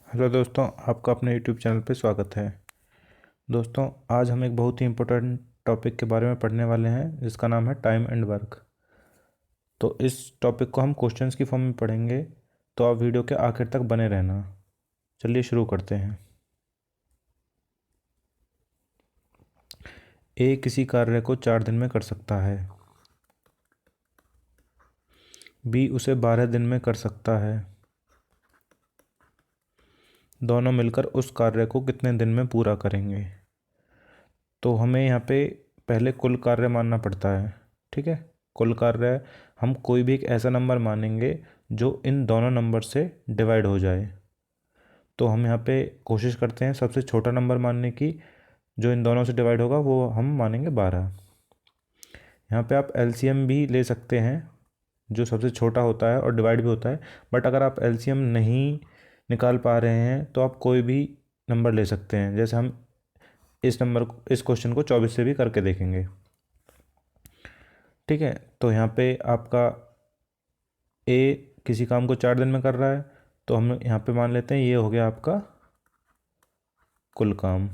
Hello दोस्तों, आपका अपने यूट्यूब चैनल पे स्वागत है। दोस्तों, आज हम एक बहुत ही इम्पोर्टेंट टॉपिक के बारे में पढ़ने वाले हैं जिसका नाम है टाइम एंड वर्क। तो इस टॉपिक को हम क्वेश्चंस की फॉर्म में पढ़ेंगे, तो आप वीडियो के आखिर तक बने रहना। चलिए शुरू करते हैं। ए किसी कार्य को 4 दिन में कर सकता है। बी उसे 12 दिन में कर सकता है। दोनों मिलकर उस कार्य को कितने दिन में पूरा करेंगे? तो हमें यहाँ पे पहले कुल कार्य मानना पड़ता है। ठीक है, कुल कार्य हम कोई भी एक ऐसा नंबर मानेंगे जो इन दोनों नंबर से डिवाइड हो जाए। तो हम यहाँ पे कोशिश करते हैं सबसे छोटा नंबर मानने की, जो इन दोनों से डिवाइड होगा वो हम मानेंगे 12। यहाँ पे आप एलसीएम भी ले सकते हैं, जो सबसे छोटा होता है और डिवाइड भी होता है। बट अगर आप एलसीएम नहीं निकाल पा रहे हैं तो आप कोई भी नंबर ले सकते हैं। जैसे हम इस क्वेश्चन को 24 से भी करके देखेंगे। ठीक है, तो यहाँ पे आपका ए किसी काम को 4 दिन में कर रहा है, तो हम यहाँ पे मान लेते हैं ये हो गया आपका कुल काम।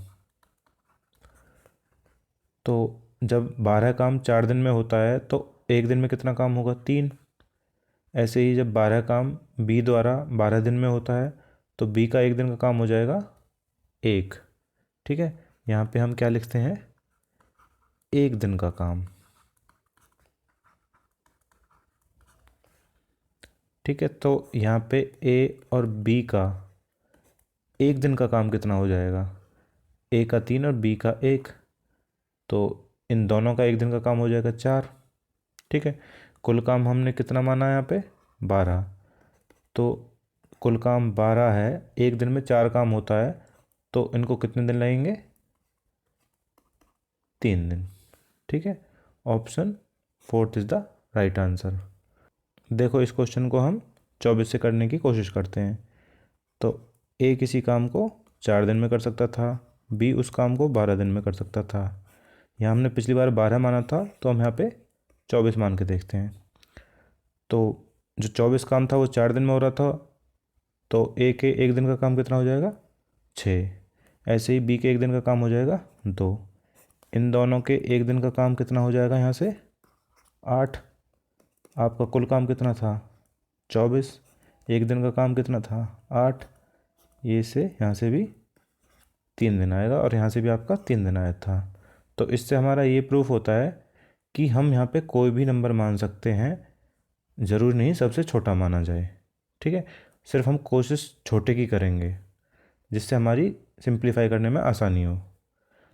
तो जब 12 काम 4 दिन में होता है तो एक दिन में कितना काम होगा? 3। ऐसे ही जब 12 काम बी द्वारा 12 दिन में होता है तो बी का एक दिन का काम हो जाएगा 1। ठीक है, यहाँ पे हम क्या लिखते हैं? एक दिन का काम। ठीक है, तो यहाँ पे ए और बी का एक दिन का काम कितना हो जाएगा? ए का 3 और बी का 1, तो इन दोनों का एक दिन का काम हो जाएगा 4। ठीक है, कुल काम हमने कितना माना है यहाँ पे? 12। तो कुल काम 12 है, एक दिन में 4 काम होता है, तो इनको कितने दिन लगेंगे? 3 दिन। ठीक है, option fourth is the right answer. देखो, इस क्वेश्चन को हम 24 से करने की कोशिश करते हैं। तो ए किसी काम को 4 दिन में कर सकता था, बी उस काम को 12 दिन में कर सकता था। यहाँ हमने पिछली बार 12 माना था, तो हम यहाँ पे 24 मान के देखते हैं। तो जो 24 काम था वो 4 दिन में हो रहा था, तो ए के एक दिन का काम कितना हो जाएगा? 6। ऐसे ही बी के एक दिन का काम हो जाएगा 2। इन दोनों के एक दिन का काम कितना हो जाएगा यहाँ से? 8। आपका कुल काम कितना था? 24। एक दिन का काम कितना था? 8। ये से यहाँ से भी 3 दिन आएगा और यहाँ से भी आपका 3 दिन आया था। तो इससे हमारा ये प्रूफ होता है कि हम यहाँ पे कोई भी नंबर मान सकते हैं, ज़रूरी नहीं सबसे छोटा माना जाए। ठीक है, सिर्फ हम कोशिश छोटे की करेंगे जिससे हमारी सिंप्लीफाई करने में आसानी हो।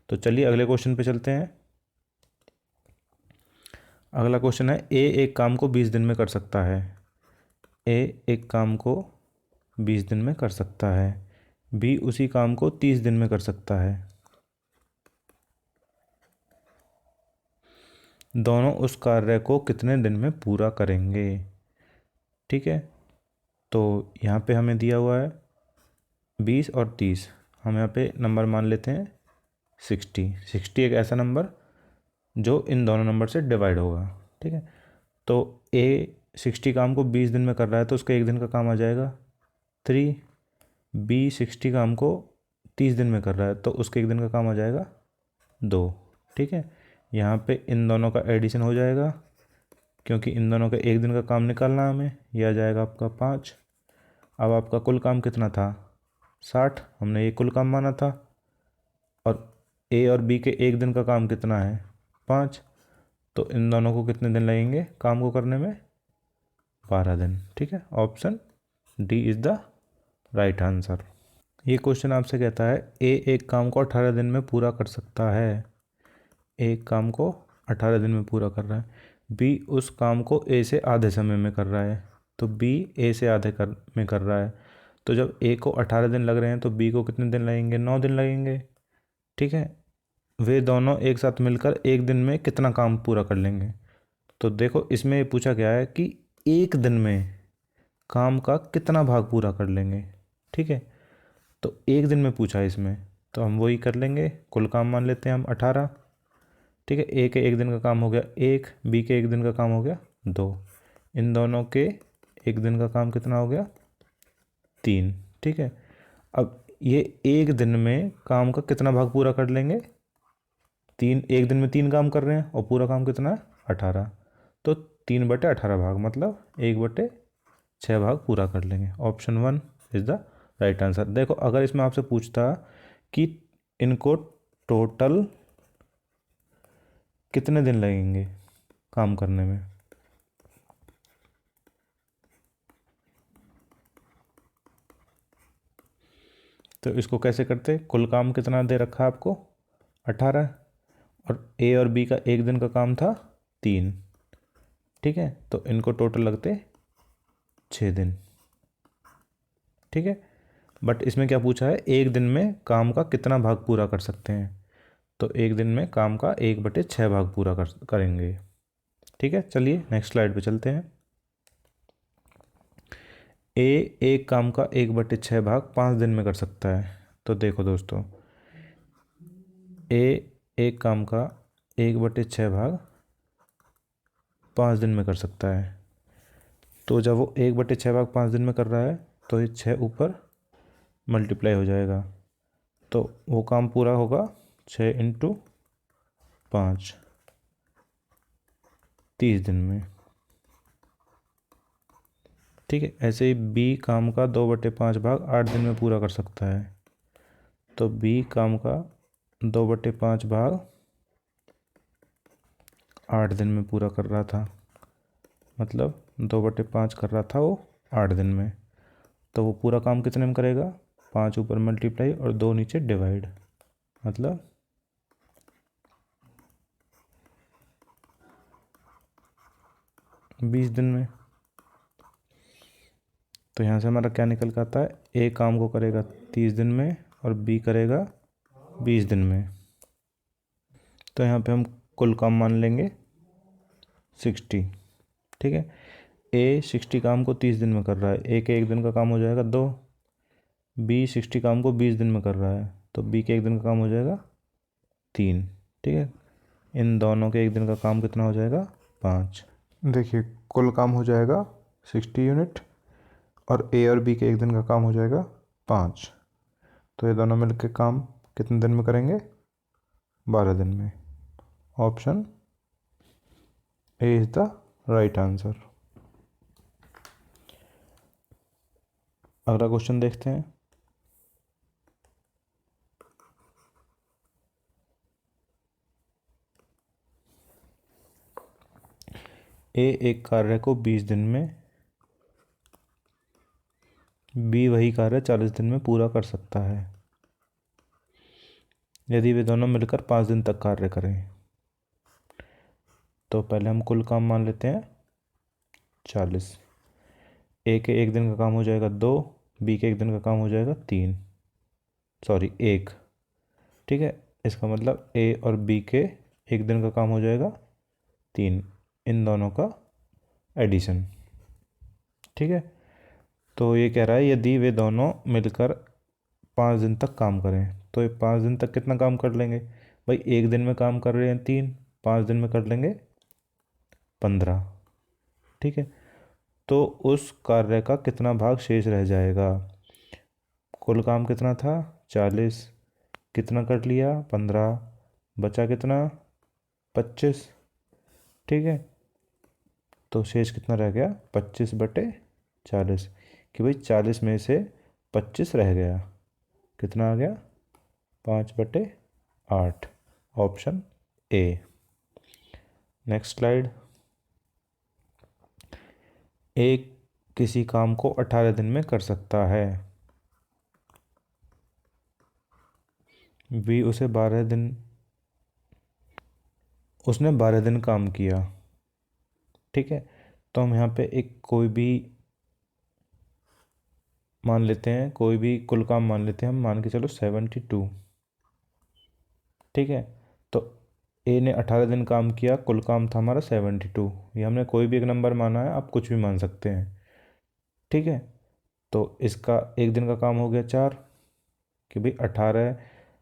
तो चलिए अगले क्वेश्चन पे चलते हैं। अगला क्वेश्चन है, ए एक काम को 20 दिन में कर सकता है। ए एक काम को 20 दिन में कर सकता है, बी उसी काम को 30 दिन में कर सकता है। दोनों उस कार्य को कितने दिन में पूरा करेंगे? ठीक है, तो यहाँ पे हमें दिया हुआ है 20 और 30। हम यहाँ पे नंबर मान लेते हैं 60 एक ऐसा नंबर जो इन दोनों नंबर से डिवाइड होगा। ठीक है, तो ए 60 काम को 20 दिन में कर रहा है, तो उसका एक दिन का काम आ जाएगा 3। बी 60 काम को 30 दिन में कर रहा है, तो उसके एक दिन का काम आ जाएगा 2। ठीक है, यहाँ पे इन दोनों का एडिशन हो जाएगा, क्योंकि इन दोनों का एक दिन का काम निकालना है हमें। यह आ जाएगा आपका 5। अब आपका कुल काम कितना था? 60। हमने ये कुल काम माना था, और ए और बी के एक दिन का काम कितना है? 5। तो इन दोनों को कितने दिन लगेंगे काम को करने में? 12 दिन। ठीक है, option D is the right answer. ये क्वेश्चन आपसे कहता है, ए एक काम को 18 दिन में पूरा कर सकता है। एक काम को 18 दिन में पूरा कर रहा है, बी उस काम को ए से आधे समय में कर रहा है, तो बी ए से आधे में कर रहा है। तो जब ए को 18 दिन लग रहे हैं तो बी को कितने दिन लगेंगे? 9 दिन लगेंगे। ठीक है, वे दोनों एक साथ मिलकर एक दिन में कितना काम पूरा कर लेंगे? तो देखो, इसमें ये पूछा गया है कि एक दिन में काम का कितना भाग पूरा कर लेंगे। ठीक है, तो एक दिन में पूछा है इसमें, तो हम वही कर लेंगे, कुल काम मान लेते हैं हम 18। ठीक है, ए के एक दिन का काम हो गया 1, बी के एक दिन का काम हो गया 2। इन दोनों के एक दिन का काम कितना हो गया? 3। ठीक है, अब ये एक दिन में काम का कितना भाग पूरा कर लेंगे? 3, एक दिन में 3 काम कर रहे हैं और पूरा काम कितना है? 18। तो 3/18 भाग, मतलब 1/6 भाग पूरा कर लेंगे। Option 1 is the right answer. देखो अगर इसमें आपसे पूछता कि इनको टोटल कितने दिन लगेंगे काम करने में, तो इसको कैसे करते? कुल काम कितना दे रखा है आपको? 18, और ए और बी का एक दिन का काम था 3, ठीक है, तो इनको टोटल लगते 6 दिन, ठीक है। बट इसमें क्या पूछा है? एक दिन में काम का कितना भाग पूरा कर सकते हैं, तो एक दिन में काम का 1/6 भाग पूरा करेंगे, ठीक है। चलिए नेक्स्ट स्लाइड पे चलते हैं। ए एक काम का 1/6 भाग 5 दिन में कर सकता है। तो देखो दोस्तों, ए एक काम का 1/6 भाग 5 दिन में कर सकता है। तो जब वो 1/6 भाग 5 दिन में कर रहा है तो ये 6 ऊपर मल्टीप्लाई हो जाएगा, तो वो काम पूरा होगा 6 × 5, 30 दिन में, ठीक है। ऐसे ही बी काम का 2/5 भाग 8 दिन में पूरा कर सकता है। तो बी काम का 2/5 भाग 8 दिन में पूरा कर रहा था, मतलब 2/5 कर रहा था वो 8 दिन में। तो वो पूरा काम कितने में करेगा? 5 ऊपर मल्टीप्लाई और 2 नीचे डिवाइड, मतलब 20 दिन में। तो यहाँ से हमारा क्या निकल कर आता है? ए काम को करेगा 30 दिन में और बी करेगा 20 दिन में। तो यहाँ पे हम कुल काम मान लेंगे 60, ठीक है। ए 60 काम को 30 दिन में कर रहा है, ए के एक दिन का काम हो जाएगा 2। बी 60 काम को 20 दिन में कर रहा है, तो बी के एक दिन का काम हो जाएगा 3, ठीक है। इन दोनों के एक दिन का काम कितना हो जाएगा? 5। देखिए कुल काम हो जाएगा 60 यूनिट और ए और बी के एक दिन का काम हो जाएगा 5। तो ये दोनों मिलकर काम कितने दिन में करेंगे? 12 दिन में। Option A is the right answer. अगला क्वेश्चन देखते हैं। ए एक कार्य को 20 दिन में, बी वही कार्य 40 दिन में पूरा कर सकता है यदि वे दोनों मिलकर 5 दिन तक कार्य करें। तो पहले हम कुल काम मान लेते हैं 40। ए के एक दिन का काम हो जाएगा 2, बी के एक दिन का काम हो जाएगा 3, सॉरी 1, ठीक है। इसका मतलब ए और बी के एक दिन का काम हो जाएगा 3, इन दोनों का एडिशन, ठीक है। तो ये कह रहा है यदि वे दोनों मिलकर 5 दिन तक काम करें, तो ये 5 दिन तक कितना काम कर लेंगे? भाई एक दिन में काम कर रहे हैं 3, 5 दिन में कर लेंगे 15, ठीक है। तो उस कार्य का कितना भाग शेष रह जाएगा? कुल काम कितना था? 40, कितना कर लिया? 15, बचा कितना? 25, ठीक है। तो शेष कितना रह गया? 25/40, कि भाई 40 में से 25 रह गया, कितना आ गया? 5/8। Option A. Next slide. A किसी काम को 18 दिन में कर सकता है, बी उसने 12 दिन काम किया, ठीक है। तो हम यहाँ पे एक कोई भी मान लेते हैं, कोई भी कुल काम मान लेते हैं, हम मान के चलो 72, ठीक है। तो ए ने 18 दिन काम किया, कुल काम था हमारा 72। ये हमने कोई भी एक नंबर माना है, आप कुछ भी मान सकते हैं, ठीक है। तो इसका एक दिन का काम हो गया 4, कि भाई 18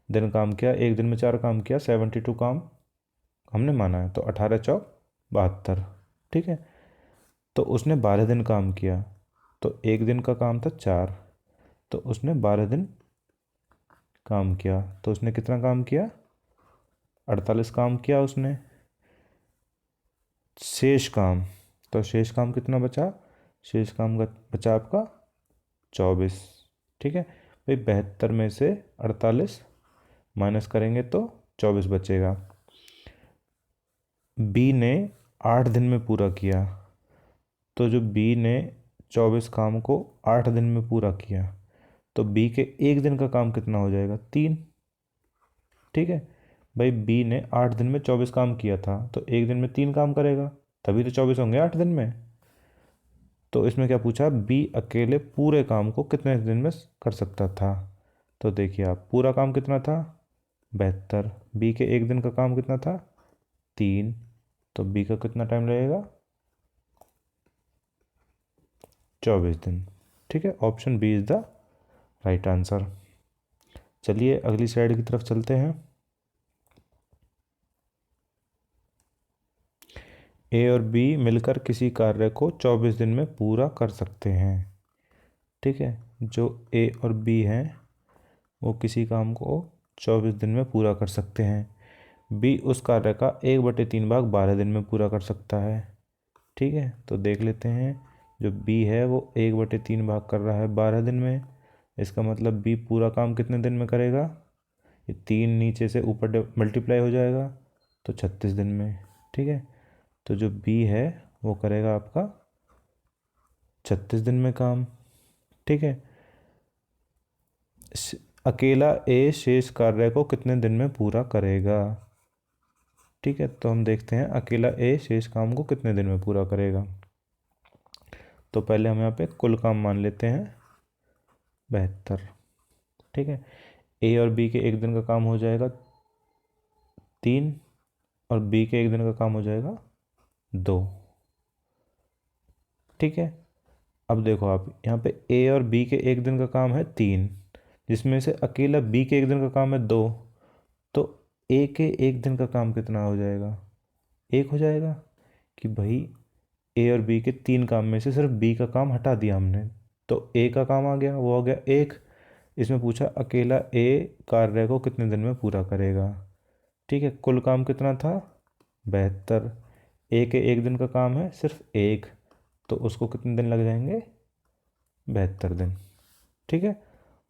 दिन काम किया, एक दिन में 4 काम किया, 72 काम हमने माना है, तो 18×4 72, ठीक है। तो उसने 12 दिन काम किया, तो एक दिन का काम था 4, तो उसने 12 दिन काम किया, तो उसने कितना काम किया? 48 काम किया उसने। शेष काम, तो शेष काम कितना बचा? शेष काम का बचा आपका 24। ठीक है भाई, 72 में से 48 माइनस करेंगे तो 24 बचेगा। बी ने 8 दिन में पूरा किया, तो जो बी ने 24 काम को 8 दिन में पूरा किया, तो बी के एक दिन का काम कितना हो जाएगा? 3। ठीक है भाई, बी ने 8 दिन में 24 काम किया था, तो एक दिन में 3 काम करेगा, तभी तो 24 होंगे 8 दिन में। तो इसमें क्या पूछा? बी अकेले पूरे काम को कितने दिन में कर सकता था? तो देखिए आप, पूरा काम कितना था? 72। बी के एक दिन का काम कितना था? 3। तो बी का कितना टाइम लगेगा? 24 दिन। ठीक है, option B is the right answer. चलिए अगली स्लाइड की तरफ चलते हैं। ए और बी मिलकर किसी कार्य को 24 दिन में पूरा कर सकते हैं। ठीक है, जो ए और बी हैं वो किसी काम को 24 दिन में पूरा कर सकते हैं। बी उस कार्य का 1/3 भाग 12 दिन में पूरा कर सकता है। ठीक है, तो देख लेते हैं। जो बी है वो 1/3 भाग कर रहा है 12 दिन में। इसका मतलब बी पूरा काम कितने दिन में करेगा? ये 3 नीचे से ऊपर मल्टीप्लाई हो जाएगा, तो 36 दिन में। ठीक है, तो जो बी है वो करेगा आपका 36 दिन में काम। ठीक है, अकेला ए शेष कार्य को कितने दिन में पूरा करेगा? ठीक है, तो हम देखते हैं अकेला ए शेष काम को कितने दिन में पूरा करेगा। तो पहले हम यहाँ पे कुल काम मान लेते हैं 72। ठीक है, ए और बी के एक दिन का काम हो जाएगा 3, और बी के एक दिन का काम हो जाएगा 2। ठीक है, अब देखो आप यहाँ पे ए और बी के एक दिन का काम है 3, जिसमें से अकेला बी के एक दिन का काम है 2, तो ए के एक दिन का काम कितना हो जाएगा? 1 हो जाएगा। कि भाई ए और बी के 3 काम में से सिर्फ बी का काम हटा दिया हमने, तो ए का काम आ गया, वो हो गया 1। इसमें पूछा अकेला ए कार्य को कितने दिन में पूरा करेगा। ठीक है, कुल काम कितना था? 72। ए के एक दिन का काम है सिर्फ 1, तो उसको कितने दिन लग जाएंगे? 72 दिन। ठीक है,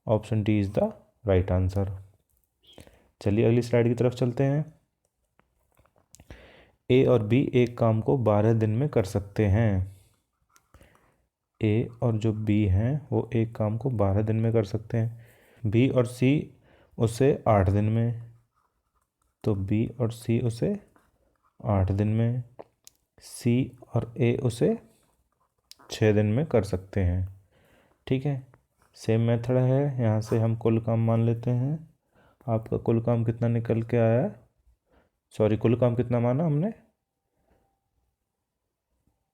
option D is the right answer. चलिए अगली स्लाइड की तरफ चलते हैं। ए और बी एक काम को 12 दिन में कर सकते हैं। ए और जो बी हैं वो एक काम को 12 दिन में कर सकते हैं। बी और सी उसे 8 दिन में, तो बी और सी उसे 8 दिन में, सी और ए उसे 6 दिन में कर सकते हैं। ठीक है, सेम मेथड है, यहाँ से हम कुल काम मान लेते हैं। आपका कुल काम कितना निकल के आया है? सॉरी, कुल काम कितना माना हमने?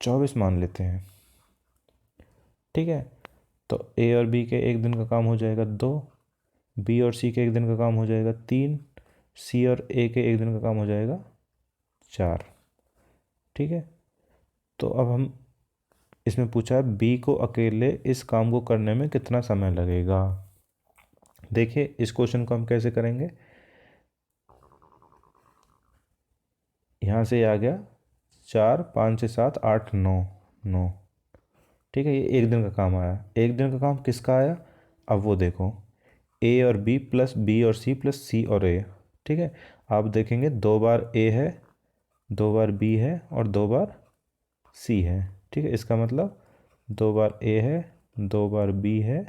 24 मान लेते हैं। ठीक है, तो ए और बी के एक दिन का काम हो जाएगा 2, बी और सी के एक दिन का काम हो जाएगा 3, सी और ए के एक दिन का काम हो जाएगा 4। ठीक है, तो अब हम इसमें पूछा है बी को अकेले इस काम को करने में कितना समय लगेगा। देखिए इस क्वेश्चन को हम कैसे करेंगे। यहाँ से आ गया 4, 5 से 7, 8, 9, 9। ठीक है, ये एक दिन का काम आया। एक दिन का काम किसका आया? अब वो देखो, ए और बी प्लस बी और सी प्लस सी और ए। ठीक है, आप देखेंगे 2 बार ए है, 2 बार बी है और 2 बार सी है। ठीक है, इसका मतलब 2 बार ए है, 2 बार बी है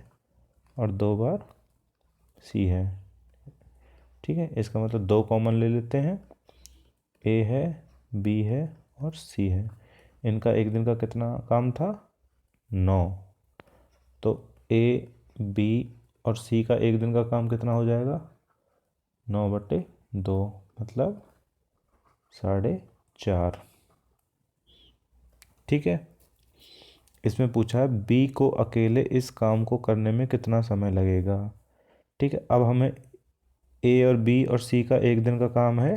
और 2 बार सी है। ठीक है, इसका मतलब 2 कॉमन ले लेते हैं, ए है, बी है और सी है। इनका एक दिन का कितना काम था? 9। तो ए, बी और सी का एक दिन का काम कितना हो जाएगा? 9/2, मतलब 4.5। ठीक है, इसमें पूछा है बी को अकेले इस काम को करने में कितना समय लगेगा। ठीक है, अब हमें ए और बी और सी का एक दिन का काम है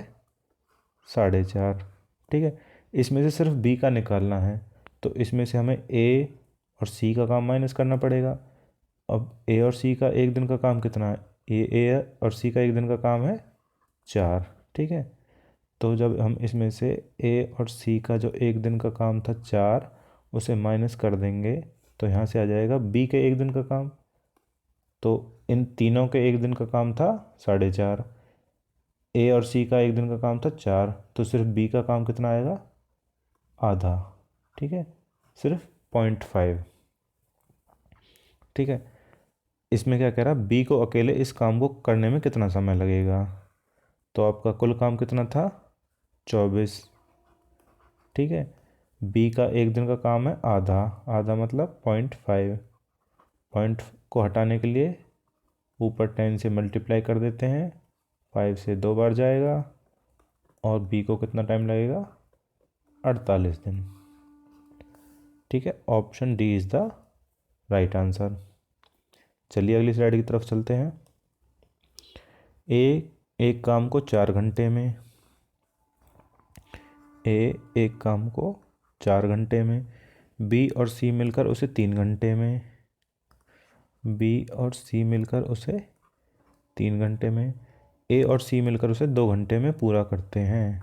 4.5। ठीक है, इसमें से सिर्फ बी का निकालना है, तो इसमें से हमें ए और सी का काम माइनस करना पड़ेगा। अब ए और सी का एक दिन का काम कितना है? ए और सी का एक दिन का काम है 4, ठीक है। तो जब हम इसमें से ए और सी का जो एक दिन का काम था 4, उसे माइनस कर देंगे तो यहाँ से आ जाएगा बी के एक दिन का काम। तो इन तीनों के एक दिन का काम था 4.5, ए और सी का एक दिन का काम था 4, तो सिर्फ बी का काम कितना आएगा, आधा, ठीक है, सिर्फ 0.5, ठीक है। इसमें क्या कह रहा, बी को अकेले इस काम को करने में कितना समय लगेगा। तो आपका कुल काम कितना था, 24, ठीक है। बी का एक दिन का काम है आधा, आधा मतलब 0.5, पॉइंट को हटाने के लिए ऊपर 10 से मल्टीप्लाई कर देते हैं, 5 से 2 बार जाएगा, और बी को कितना टाइम लगेगा, 48 दिन, ठीक है। Option D is the right answer. चलिए अगली स्लाइड की तरफ चलते हैं। ए एक काम को 4 घंटे में, ए एक काम को 4 घंटे में, बी और सी मिलकर उसे 3 घंटे में, बी और सी मिलकर उसे 3 घंटे में, ए और सी मिलकर उसे 2 घंटे में पूरा करते हैं।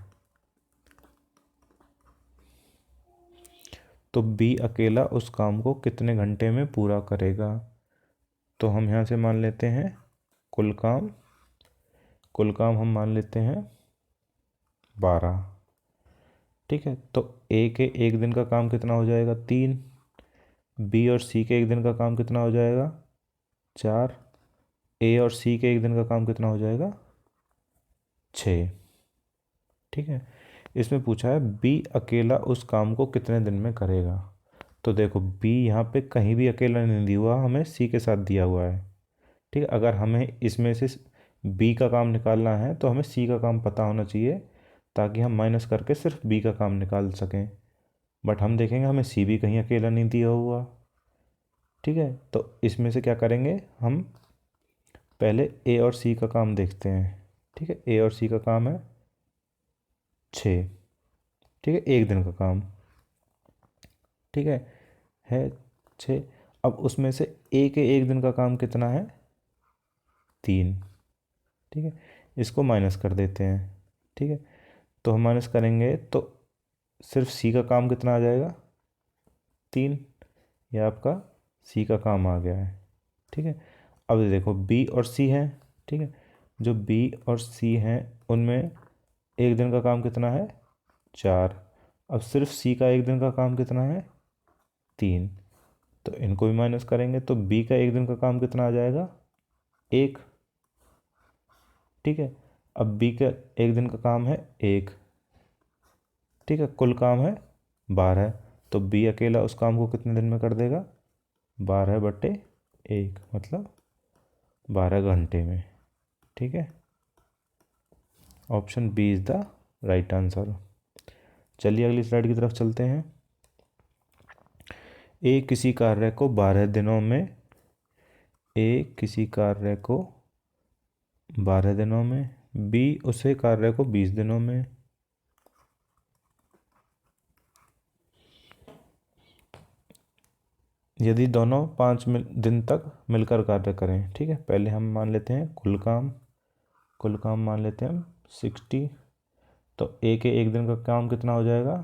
तो बी अकेला उस काम को कितने घंटे में पूरा करेगा। तो हम यहाँ से मान लेते हैं कुल काम, कुल काम हम मान लेते हैं 12, ठीक है। तो ए के एक दिन का काम कितना हो जाएगा, 3, बी और सी के एक दिन का काम कितना हो जाएगा, 4, ए और सी के एक दिन का काम कितना हो जाएगा, 6, ठीक है। इसमें पूछा है बी अकेला उस काम को कितने दिन में करेगा। तो देखो बी यहाँ पे कहीं भी अकेला नहीं दिया हुआ, हमें सी के साथ दिया हुआ है, ठीक है। अगर हमें इसमें से बी का काम निकालना है तो हमें सी का काम पता होना चाहिए, ताकि हम माइनस करके सिर्फ बी का काम निकाल सकें। बट हम देखेंगे हमें सी भी कहीं अकेला नहीं दिया हुआ, ठीक है। तो इसमें से क्या करेंगे, हम पहले ए और सी का काम देखते हैं, ठीक है। ए और सी का काम है 6, ठीक है, एक दिन का काम, ठीक है 6। अब उसमें से ए के एक दिन का काम कितना है, 3, ठीक है। इसको माइनस कर देते हैं, ठीक है। तो हम माइनस करेंगे तो सिर्फ सी का काम कितना आ जाएगा, 3, यह आपका सी का काम आ गया है, ठीक है। अब ये देखो बी और सी है, ठीक है। जो बी और सी हैं उनमें एक दिन का काम कितना है, 4। अब सिर्फ सी का एक दिन का काम कितना है, 3। तो इनको भी माइनस करेंगे तो बी का एक दिन का काम कितना आ जाएगा, 1, ठीक है। अब बी का एक दिन का काम है 1, ठीक है। कुल काम है 12, तो बी अकेला उस काम को कितने दिन में कर देगा, 12/1 मतलब 12 घंटे में, ठीक है। Option B is the right answer. चलिए अगली स्लाइड की तरफ चलते हैं। ए किसी कार्य को 12 दिनों में, ए किसी कार्य को 12 दिनों में, बी उसे कार्य को 20 दिनों में, यदि दोनों 5 दिन तक मिलकर कार्य करें, ठीक है। पहले हम मान लेते हैं कुल काम, कुल काम मान लेते हैं हम 60। तो ए के एक दिन का काम कितना हो जाएगा,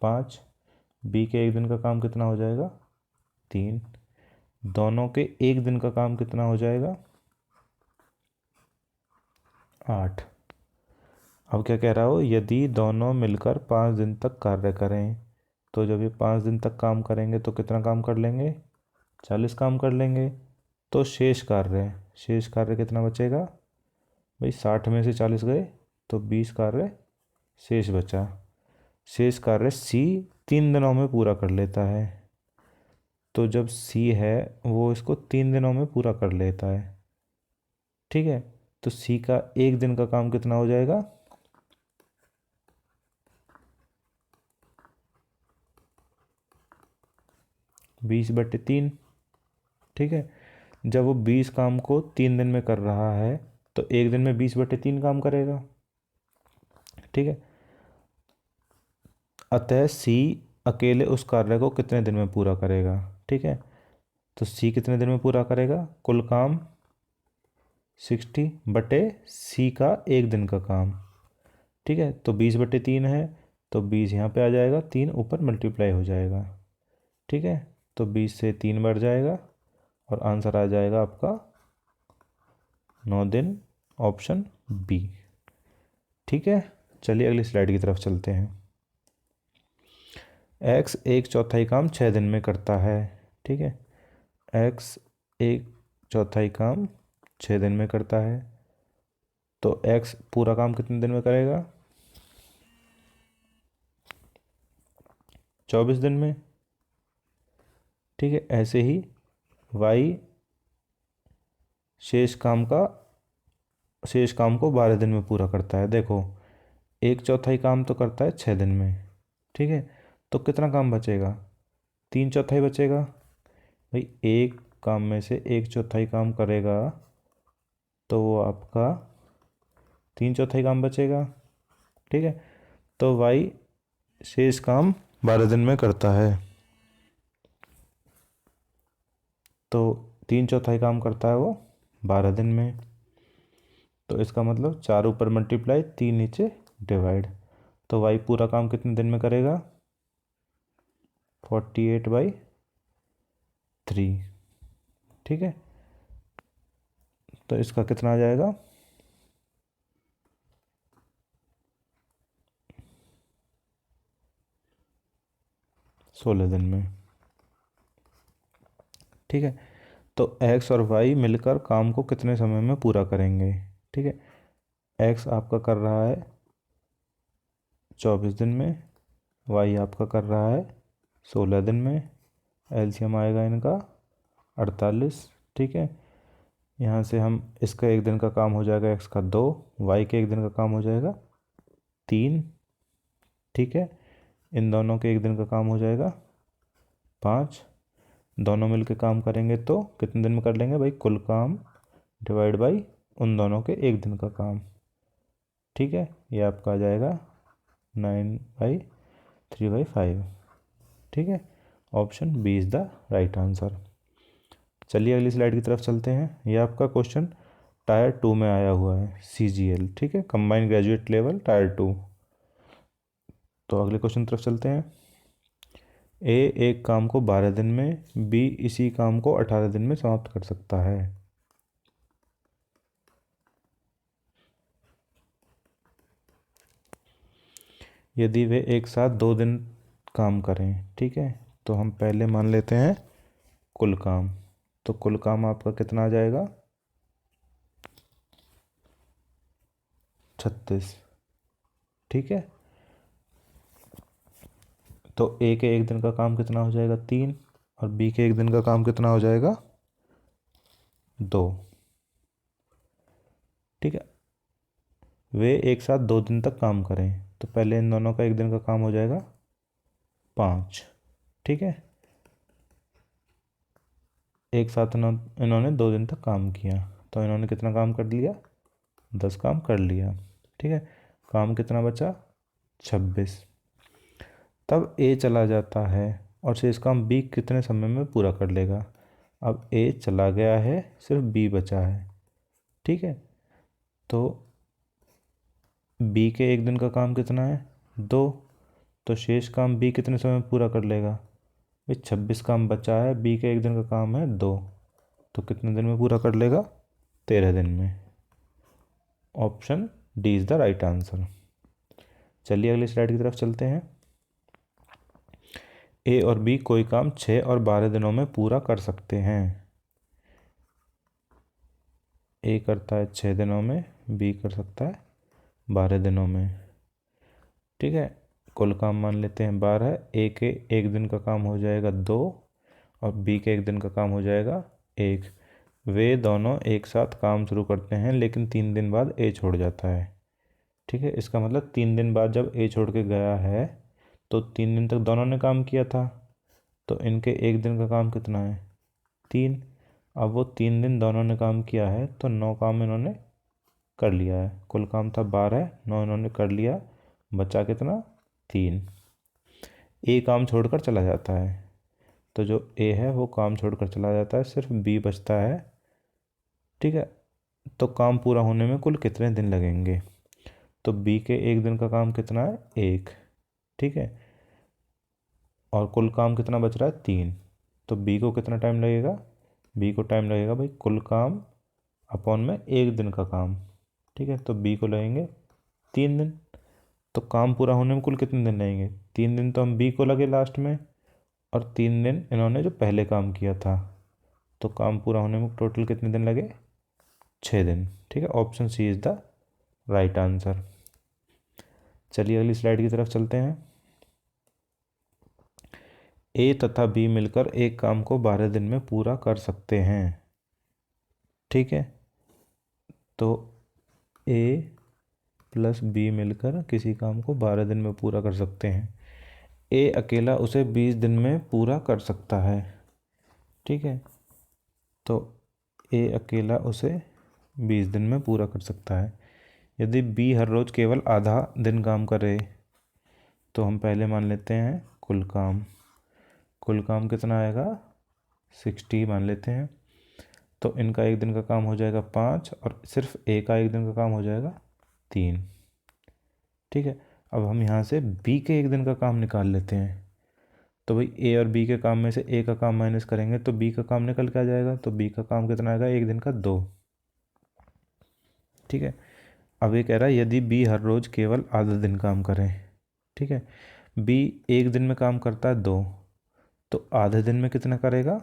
5, बी के एक दिन का काम कितना हो जाएगा, 3, दोनों के एक दिन का काम कितना हो जाएगा, 8। अब क्या कह रहा हो, यदि दोनों मिलकर 5 दिन तक कार्य करें, तो जब ये 5 दिन तक काम करेंगे तो कितना काम कर लेंगे, 40 काम कर लेंगे। तो शेष कार्य कितना बचेगा भाई, 60 में से 40 गए तो 20 कार्य शेष बचा। शेष कार्य सी 3 दिनों में पूरा कर लेता है। तो जब सी है वो इसको 3 दिनों में पूरा कर लेता है, ठीक है। तो सी का एक दिन का काम कितना हो जाएगा, 20/3, ठीक है। जब वो 20 काम को 3 दिन में कर रहा है तो एक दिन में 20/3 काम करेगा, ठीक है। अतः सी अकेले उस कार्य को कितने दिन में पूरा करेगा, ठीक है। तो सी कितने दिन में पूरा करेगा, कुल काम 60/C का एक दिन का काम। ठीक है, तो 20/3 है, तो 20 यहाँ पे आ जाएगा, 3 ऊपर मल्टीप्लाई हो जाएगा। ठीक है, तो 20 से 3 बढ़ जाएगा और आंसर आ जाएगा आपका 9 दिन, ऑप्शन बी। ठीक है, चलिए अगली स्लाइड की तरफ चलते हैं। x एक चौथाई काम 6 दिन में करता है। ठीक है, x एक चौथाई काम 6 दिन में करता है, तो x पूरा काम कितने दिन में करेगा? 24 दिन में। ठीक है, ऐसे ही y शेष काम को 12 दिन में पूरा करता है। देखो, एक चौथाई काम तो करता है 6 दिन में। ठीक है, तो कितना काम बचेगा? 3/4 बचेगा। भाई एक काम में से एक चौथाई काम करेगा तो वो आपका 3/4 काम बचेगा। ठीक है, तो वाई शेष काम 12 दिन में करता है, तो 3/4 काम करता है वो 12 दिन में। तो इसका मतलब 4 ऊपर मल्टीप्लाई, 3 नीचे डिवाइड, तो वाई पूरा काम कितने दिन में करेगा? 48/3। ठीक है, तो इसका कितना आ जाएगा? 16 दिन में। ठीक है, तो x और y मिलकर काम को कितने समय में पूरा करेंगे? ठीक है, x आपका कर रहा है 24 दिन में, y आपका कर रहा है 16 दिन में। एलसीएम आएगा इनका 48। ठीक है, यहाँ से हम इसका एक दिन का काम हो जाएगा x का 2, y के एक दिन का काम हो जाएगा 3। ठीक है, इन दोनों के एक दिन का काम हो जाएगा 5। दोनों मिलकर काम करेंगे तो कितने दिन में कर लेंगे भाई? कुल काम डिवाइड बाई उन दोनों के एक दिन का काम। ठीक है, ये आपका आ जाएगा 9/3/5। ठीक है, option B is the right answer. चलिए अगली स्लाइड की तरफ चलते हैं। ये आपका क्वेश्चन टायर 2 में आया हुआ है, CGL। ठीक है, कंबाइंड ग्रेजुएट लेवल टायर 2। तो अगले क्वेश्चन की तरफ चलते हैं। ए एक काम को 12 दिन में, बी इसी काम को 18 दिन में समाप्त कर सकता है। यदि वे एक साथ 2 दिन काम करें। ठीक है, तो हम पहले मान लेते हैं कुल काम। तो कुल काम आपका कितना आ जाएगा? 36। ठीक है, तो ए के एक दिन का काम कितना हो जाएगा? 3, और बी के एक दिन का काम कितना हो जाएगा? 2। ठीक है, वे एक साथ 2 दिन तक काम करें, तो पहले इन दोनों का एक दिन का काम हो जाएगा 5। ठीक है, एक साथ इन्होंने 2 दिन तक काम किया, तो इन्होंने कितना काम कर लिया? 10 काम कर लिया। ठीक है, काम कितना बचा? 26। तब ए चला जाता है और शेष काम बी कितने समय में पूरा कर लेगा? अब ए चला गया है, सिर्फ बी बचा है। ठीक है, तो बी के एक दिन का काम कितना है? 2। तो शेष काम बी कितने समय में पूरा कर लेगा? भाई 26 काम बचा है, बी के एक दिन का काम है 2, तो कितने दिन में पूरा कर लेगा? 13 दिन में। Option D is the right answer. चलिए अगली स्लाइड की तरफ चलते हैं। ए और बी कोई काम 6 और 12 दिनों में पूरा कर सकते हैं। ए करता है 6 दिनों में, बी कर सकता है 12 दिनों में। ठीक है, कुल काम मान लेते हैं 12। ए के एक दिन का काम हो जाएगा 2 और बी के एक दिन का काम हो जाएगा 1। वे दोनों एक साथ काम शुरू करते हैं, लेकिन 3 दिन बाद ए छोड़ जाता है। ठीक है, इसका मतलब 3 दिन बाद जब ए छोड़ के गया है तो 3 दिन तक दोनों ने काम किया था, तो इनके एक दिन का काम कितना है? 3। अब वो 3 दिन दोनों ने काम किया है, तो 9 काम इन्होंने कर लिया है। कुल काम था 12, 9 इन्होंने कर लिया, बचा कितना? 3। ए काम छोड़कर चला जाता है, तो जो ए है वो काम छोड़कर चला जाता है, सिर्फ बी बचता है। ठीक है, तो काम पूरा होने में कुल कितने दिन लगेंगे। तो बी के एक दिन का काम कितना है, एक, ठीक है, और कुल काम कितना बच रहा है, तीन। तो बी को कितना टाइम लगेगा, बी को टाइम लगेगा भाई कुल काम अपॉन में एक दिन का काम, ठीक है। तो बी को लगेंगे 3 दिन। तो काम पूरा होने में कुल कितने दिन लगेंगे, 3 दिन तो हम बी को लगे लास्ट में, और 3 दिन इन्होंने जो पहले काम किया था। तो काम पूरा होने में टोटल कितने दिन लगे, 6 दिन, ठीक है। Option C is the right answer. चलिए अगली स्लाइड की तरफ चलते हैं। ए तथा बी मिलकर एक काम को 12 दिन में पूरा कर सकते हैं, ठीक है। तो ए प्लस बी मिलकर किसी काम को 12 दिन में पूरा कर सकते हैं। ए अकेला उसे 20 दिन में पूरा कर सकता है, ठीक है। तो ए अकेला उसे 20 दिन में पूरा कर सकता है। यदि बी हर रोज़ केवल आधा दिन काम करे, तो हम पहले मान लेते हैं कुल काम। कुल काम कितना आएगा, 60 मान लेते हैं। तो इनका एक दिन का काम हो जाएगा 5, और सिर्फ ए का एक दिन का काम हो जाएगा 3, ठीक है। अब हम यहाँ से बी के एक दिन का काम निकाल लेते हैं। तो भाई ए और बी के काम में से ए का काम माइनस करेंगे तो बी का काम निकल के आ जाएगा। तो बी का काम कितना आएगा, एक दिन का 2, ठीक है। अब ये कह रहा है यदि बी हर रोज़ केवल आधा दिन काम करे, ठीक है। बी एक दिन में काम करता है 2, तो आधे दिन में कितना करेगा,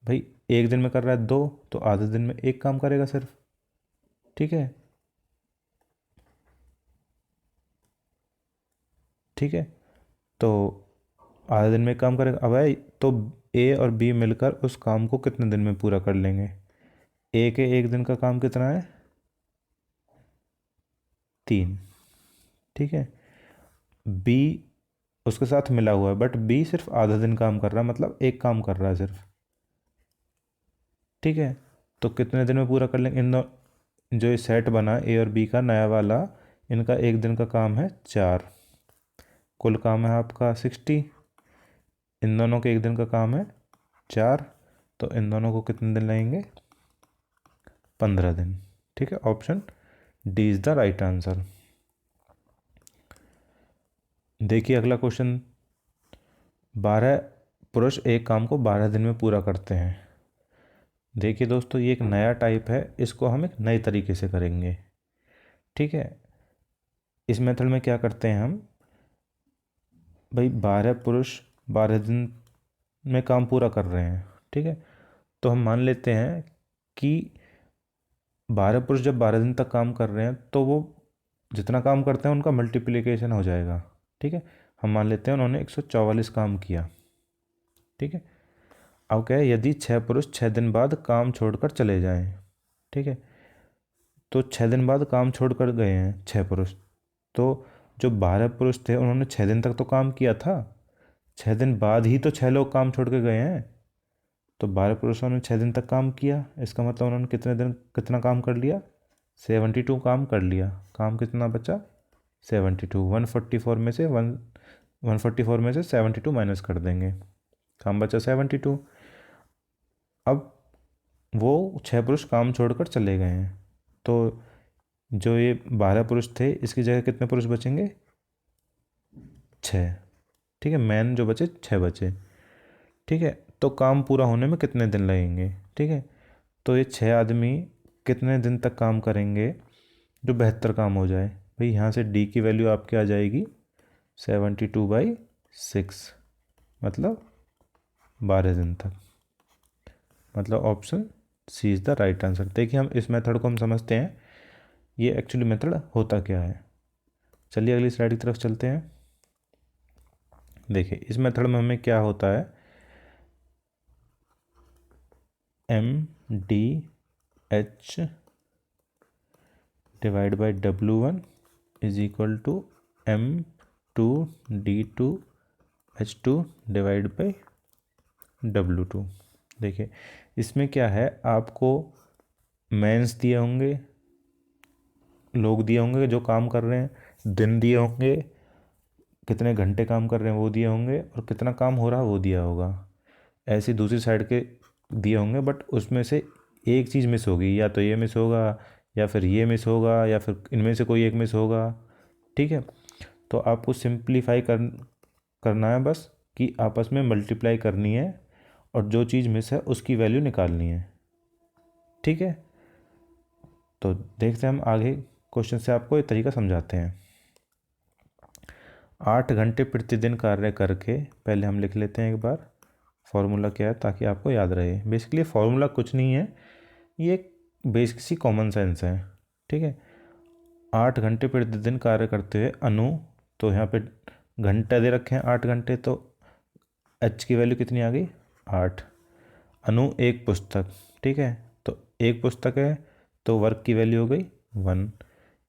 भाई एक दिन में कर रहा है 2, तो आधे दिन में एक काम करेगा सिर्फ, ठीक है, ठीक है। तो आधे दिन में एक काम करेगा। अब है तो ए और बी मिलकर उस काम को कितने दिन में पूरा कर लेंगे। ए के एक दिन का काम कितना है, 3, ठीक है। बी उसके साथ मिला हुआ है, बट बी सिर्फ आधा दिन काम कर रहा है, मतलब एक काम कर रहा है सिर्फ, ठीक है। तो कितने दिन में पूरा कर लेंगे, इन जो ये सेट बना ए और बी का नया वाला, इनका एक दिन का काम है 4, कुल काम है आपका 60। इन दोनों के एक दिन का काम है 4, तो इन दोनों को कितने दिन लगेंगे, 15 दिन, ठीक है। Option D is the right answer. देखिए अगला क्वेश्चन, 12 पुरुष एक काम को 12 दिन में पूरा करते हैं। देखिए दोस्तों ये एक नया टाइप है, इसको हम एक नए तरीके से करेंगे, ठीक है। इस मेथड में क्या करते हैं हम, भाई 12 पुरुष 12 दिन में काम पूरा कर रहे हैं, ठीक है। तो हम मान लेते हैं कि 12 पुरुष जब 12 दिन तक काम कर रहे हैं तो वो जितना काम करते हैं उनका मल्टीप्लिकेशन हो जाएगा, ठीक है। हम मान लेते हैं उन्होंने 144 काम किया, ठीक है। अब क्या है, यदि 6 पुरुष 6 दिन बाद काम छोड़कर चले जाएं, ठीक है। तो 6 दिन बाद काम छोड़कर गए हैं 6 पुरुष, तो जो 12 पुरुष थे उन्होंने 6 दिन तक तो काम किया था, 6 दिन बाद ही तो 6 लोग काम छोड़ के गए हैं। तो 12 पुरुषों ने 6 दिन तक काम किया, इसका मतलब उन्होंने कितने दिन कितना काम कर लिया, 72 काम कर लिया। काम कितना बचा, 72। 144 में से 72 माइनस कर देंगे, काम बचा 72। अब वो 6 पुरुष काम छोड़कर चले गए हैं, तो जो ये 12 पुरुष थे इसकी जगह कितने पुरुष बचेंगे, 6, ठीक है। मैन जो बचे 6 बचे, ठीक है। तो काम पूरा होने में कितने दिन लगेंगे, ठीक है। तो ये 6 आदमी कितने दिन तक काम करेंगे जो 72 काम हो जाए। भाई यहाँ से डी की वैल्यू आपके आ जाएगी 72/6, मतलब 12 दिन तक, मतलब option C is the right answer. देखिए हम इस मेथड को हम समझते हैं ये एक्चुअली मेथड होता क्या है। चलिए अगली स्लाइड की तरफ चलते हैं। देखिए इस मेथड में हमें क्या होता है, MDH divide by W1 is equal to M2D2H2 divide by W2। देखिए इसमें क्या है, आपको मेंस दिए होंगे, लोग दिए होंगे जो काम कर रहे हैं, दिन दिए होंगे, कितने घंटे काम कर रहे हैं वो दिए होंगे, और कितना काम हो रहा है वो दिया होगा। ऐसे दूसरी साइड के दिए होंगे, बट उसमें से एक चीज़ मिस होगी, या तो ये मिस होगा, या फिर ये मिस होगा, या फिर इनमें से कोई एक मिस होगा। ठीक है, तो आपको सिंप्लीफाई करना है बस, कि आपस में मल्टीप्लाई करनी है और जो चीज़ मिस है उसकी वैल्यू निकालनी है। ठीक है, तो देखते हैं हम आगे क्वेश्चन से, आपको एक तरीका समझाते हैं। 8 घंटे प्रतिदिन कार्य करके, पहले हम लिख लेते हैं एक बार फॉर्मूला क्या है ताकि आपको याद रहे। बेसिकली फॉर्मूला कुछ नहीं है, ये एक बेसिक सी कॉमन सेंस है। ठीक है, 8 घंटे प्रतिदिन कार्य करते हुए अनु, तो यहाँ पे घंटा दे रखे हैं 8 घंटे, तो एच की वैल्यू कितनी आ गई 8। अनु एक पुस्तक, ठीक है, तो एक पुस्तक है तो वर्क की वैल्यू हो गई 1,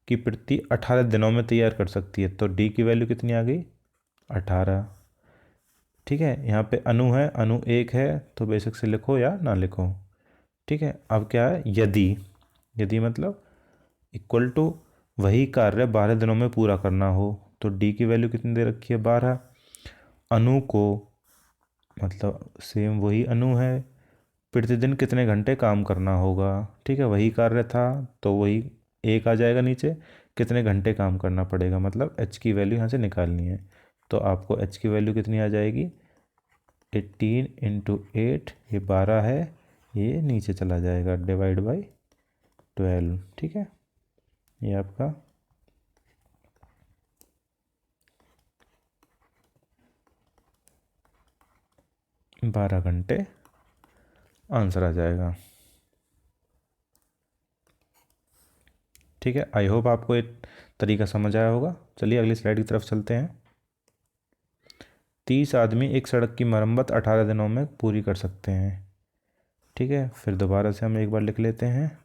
की प्रति 18 दिनों में तैयार कर सकती है, तो डी की वैल्यू कितनी आ गई 18। ठीक है, यहाँ पे अनु है, अनु एक है, तो बेसिक से लिखो या ना लिखो। ठीक है, अब क्या है, यदि, यदि मतलब इक्वल टू वही कार्य 12 दिनों में पूरा करना हो, तो डी की वैल्यू कितनी दे रखी है 12। अनु को, मतलब सेम वही अनु है, प्रतिदिन कितने घंटे काम करना होगा। ठीक है, वही कार्य था तो वही एक आ जाएगा नीचे, कितने घंटे काम करना पड़ेगा, मतलब एच की वैल्यू यहाँ से निकालनी है। तो आपको एच की वैल्यू कितनी आ जाएगी 18 इंटू 8, ये 12 है, ये नीचे चला जाएगा डिवाइड बाई 12। ठीक है, ये आपका 12 घंटे आंसर आ जाएगा। ठीक है, आई होप आपको एक तरीका समझ आया होगा। चलिए अगली स्लाइड की तरफ चलते हैं। 30 आदमी एक सड़क की मरम्मत 18 दिनों में पूरी कर सकते हैं। ठीक है, फिर दोबारा से हम एक बार लिख लेते हैं।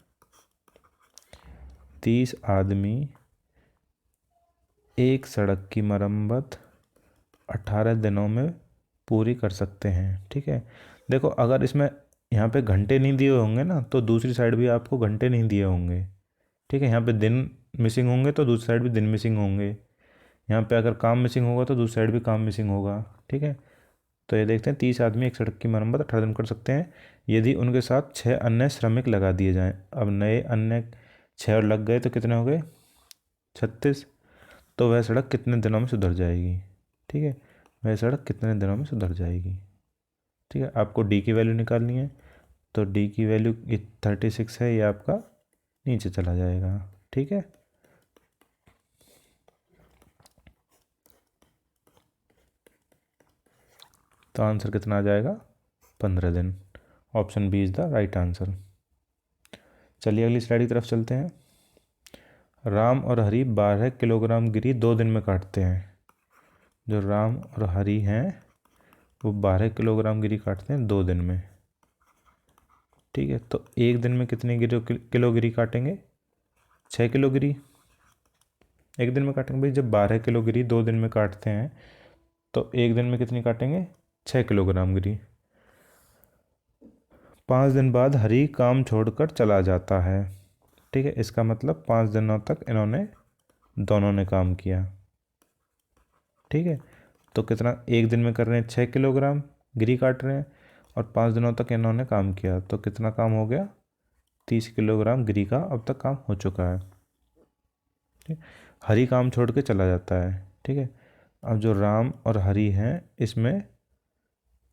30 आदमी एक सड़क की मरम्मत 18 दिनों में पूरी कर सकते हैं। ठीक है, देखो अगर इसमें यहाँ पे घंटे नहीं दिए होंगे ना, तो दूसरी साइड भी आपको घंटे नहीं दिए होंगे। ठीक है, यहाँ पे दिन मिसिंग होंगे तो दूसरी साइड भी दिन मिसिंग होंगे। यहाँ पे अगर काम मिसिंग होगा तो दूसरी साइड भी काम मिसिंग होगा। ठीक है, तो ये देखते हैं 30 आदमी एक सड़क की मरम्मत 18 दिन कर सकते हैं यदि उनके साथ 6 अन्य श्रमिक लगा दिए जाएं। अब नए अन्य 6 और लग गए तो कितने हो गए 36। तो वह सड़क कितने दिनों में सुधर जाएगी। ठीक है, वह सड़क कितने दिनों में सुधर जाएगी। ठीक है, आपको डी की वैल्यू निकालनी है, तो डी की वैल्यू 36 है, ये आपका नीचे चला जाएगा। ठीक है, तो आंसर कितना आ जाएगा 15 दिन। Option B is the right answer. चलिए अगली स्लाइड की तरफ चलते हैं। राम और हरी 12 किलोग्राम गिरी 2 दिन में काटते हैं। जो राम और हरी हैं वो 12 किलोग्राम गिरी काटते हैं 2 दिन में। ठीक है, तो एक दिन में कितने किलो गिरी काटेंगे 6 किलो गिरी एक दिन में काटेंगे। भाई जब 12 किलो गिरी 2 दिन में काटते हैं तो एक दिन में कितनी काटेंगे 6 किलोग्राम गिरी। 5 दिन बाद हरी काम छोड़कर चला जाता है। ठीक है, इसका मतलब 5 दिनों तक इन्होंने दोनों ने काम किया। ठीक है, तो कितना एक दिन में कर रहे हैं 6 किलोग्राम गिरी काट रहे हैं, और 5 दिनों तक इन्होंने काम किया, तो कितना काम हो गया 30 किलोग्राम गिरी का अब तक काम हो चुका है। ठीक, हरी काम छोड़ के चला जाता है। ठीक है, अब जो राम और हरी हैं इसमें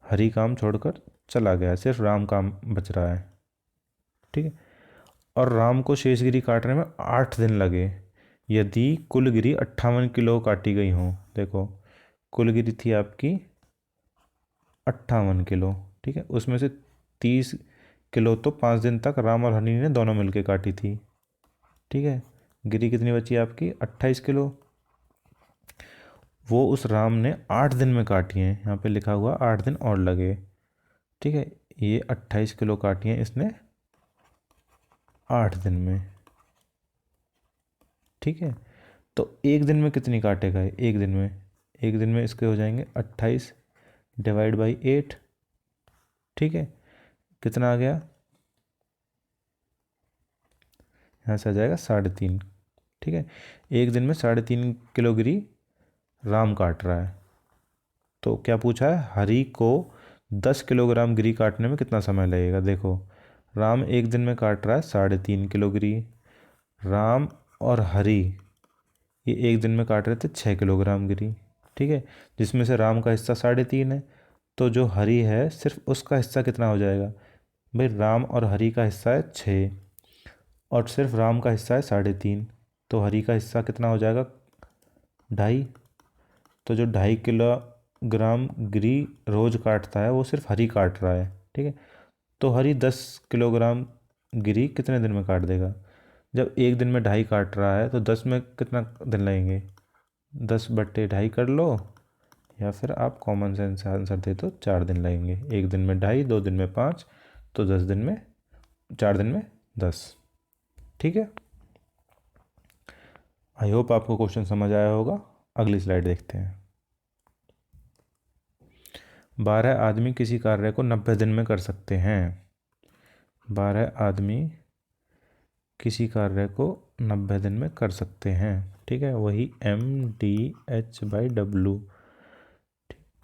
हरी काम छोड़कर चला गया, सिर्फ राम काम बच रहा है। ठीक है, और राम को शेष गिरी काटने में 8 दिन लगे यदि कुल गिरी 58 किलो काटी गई हो। देखो कुल गिरी थी आपकी 58 किलो। ठीक है, उसमें से 30 किलो तो 5 दिन तक राम और हनी ने दोनों मिलके काटी थी। ठीक है, गिरी कितनी बची आपकी 28 किलो। वो उस राम ने 8 दिन में काटी हैं, यहाँ पे लिखा हुआ 8 दिन और लगे। ठीक है, ये 28 किलो काटी हैं इसने 8 दिन में। ठीक है, तो एक दिन में कितनी काटेगा ये? एक दिन में इसके हो जाएंगे 28 डिवाइड बाई 8। ठीक है, कितना आ गया, यहाँ से आ जाएगा 3.5। ठीक है, एक दिन में 3.5 किलो गिरी राम काट रहा है। तो क्या पूछा है, हरी को 10 किलोग्राम गिरी काटने में कितना समय लगेगा। देखो राम एक दिन में काट रहा है 3.5 किलो गिरी। राम और हरी ये एक दिन में काट रहे थे 6 किलोग्राम गिरी। ठीक है, जिसमें से राम का हिस्सा 3.5 है, तो जो हरी है सिर्फ उसका हिस्सा कितना हो जाएगा? भाई राम और हरी का हिस्सा है 6 और सिर्फ राम का हिस्सा है 3.5, तो हरी का हिस्सा कितना हो जाएगा? 2.5। तो जो 2.5 किलोग्राम गिरी रोज काटता है वो सिर्फ हरी काट रहा है। ठीक है, तो हरी 10 किलोग्राम गिरी कितने दिन में काट देगा? जब एक दिन में 2.5 काट रहा है तो 10 में कितना दिन लगेंगे? 10/2.5 कर लो, या फिर आप कॉमन सेंस से आंसर दे दो, 4 दिन लगेंगे। एक दिन में 2.5, 2 दिन में 5, तो 10 दिन में, 4 दिन में 10। ठीक है, आई होप आपको क्वेश्चन समझ आया होगा। अगली स्लाइड देखते हैं। 12 आदमी किसी कार्य को 90 दिन में कर सकते हैं। 12 आदमी किसी कार्य को 90 दिन में कर सकते हैं। ठीक है, वही MDH/W।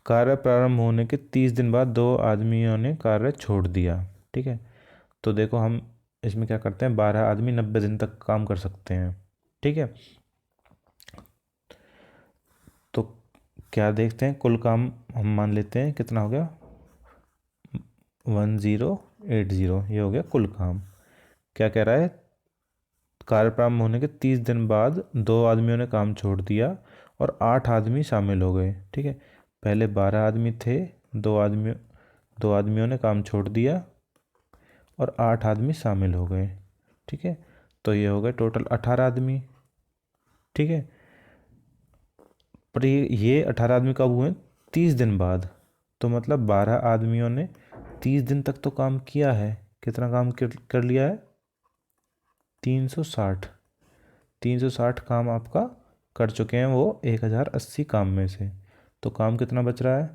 कार्य प्रारंभ होने के 30 दिन बाद 2 आदमियों ने कार्य छोड़ दिया। ठीक है, तो देखो हम इसमें क्या करते हैं, 12 आदमी 90 दिन तक काम कर सकते हैं। ठीक है, तो क्या देखते हैं, कुल काम हम मान लेते हैं कितना हो गया, 1080। ये हो गया कुल काम। क्या कह रहा है, कार्य प्रारंभ होने के 30 दिन बाद 2 आदमियों ने काम छोड़ दिया और 8 आदमी शामिल हो गए। ठीक है, पहले 12 आदमी थे, 2 आदमियों ने काम छोड़ दिया और 8 आदमी शामिल हो गए। ठीक है, तो ये हो गए टोटल 18 आदमी। ठीक है, पर ये 18 आदमी कब हुए? 30 दिन बाद। तो मतलब 12 आदमियों ने 30 दिन तक तो काम किया है। कितना काम कर लिया है? 360। 360 काम आपका कर चुके हैं वो 1080 काम में से। तो काम कितना बच रहा है?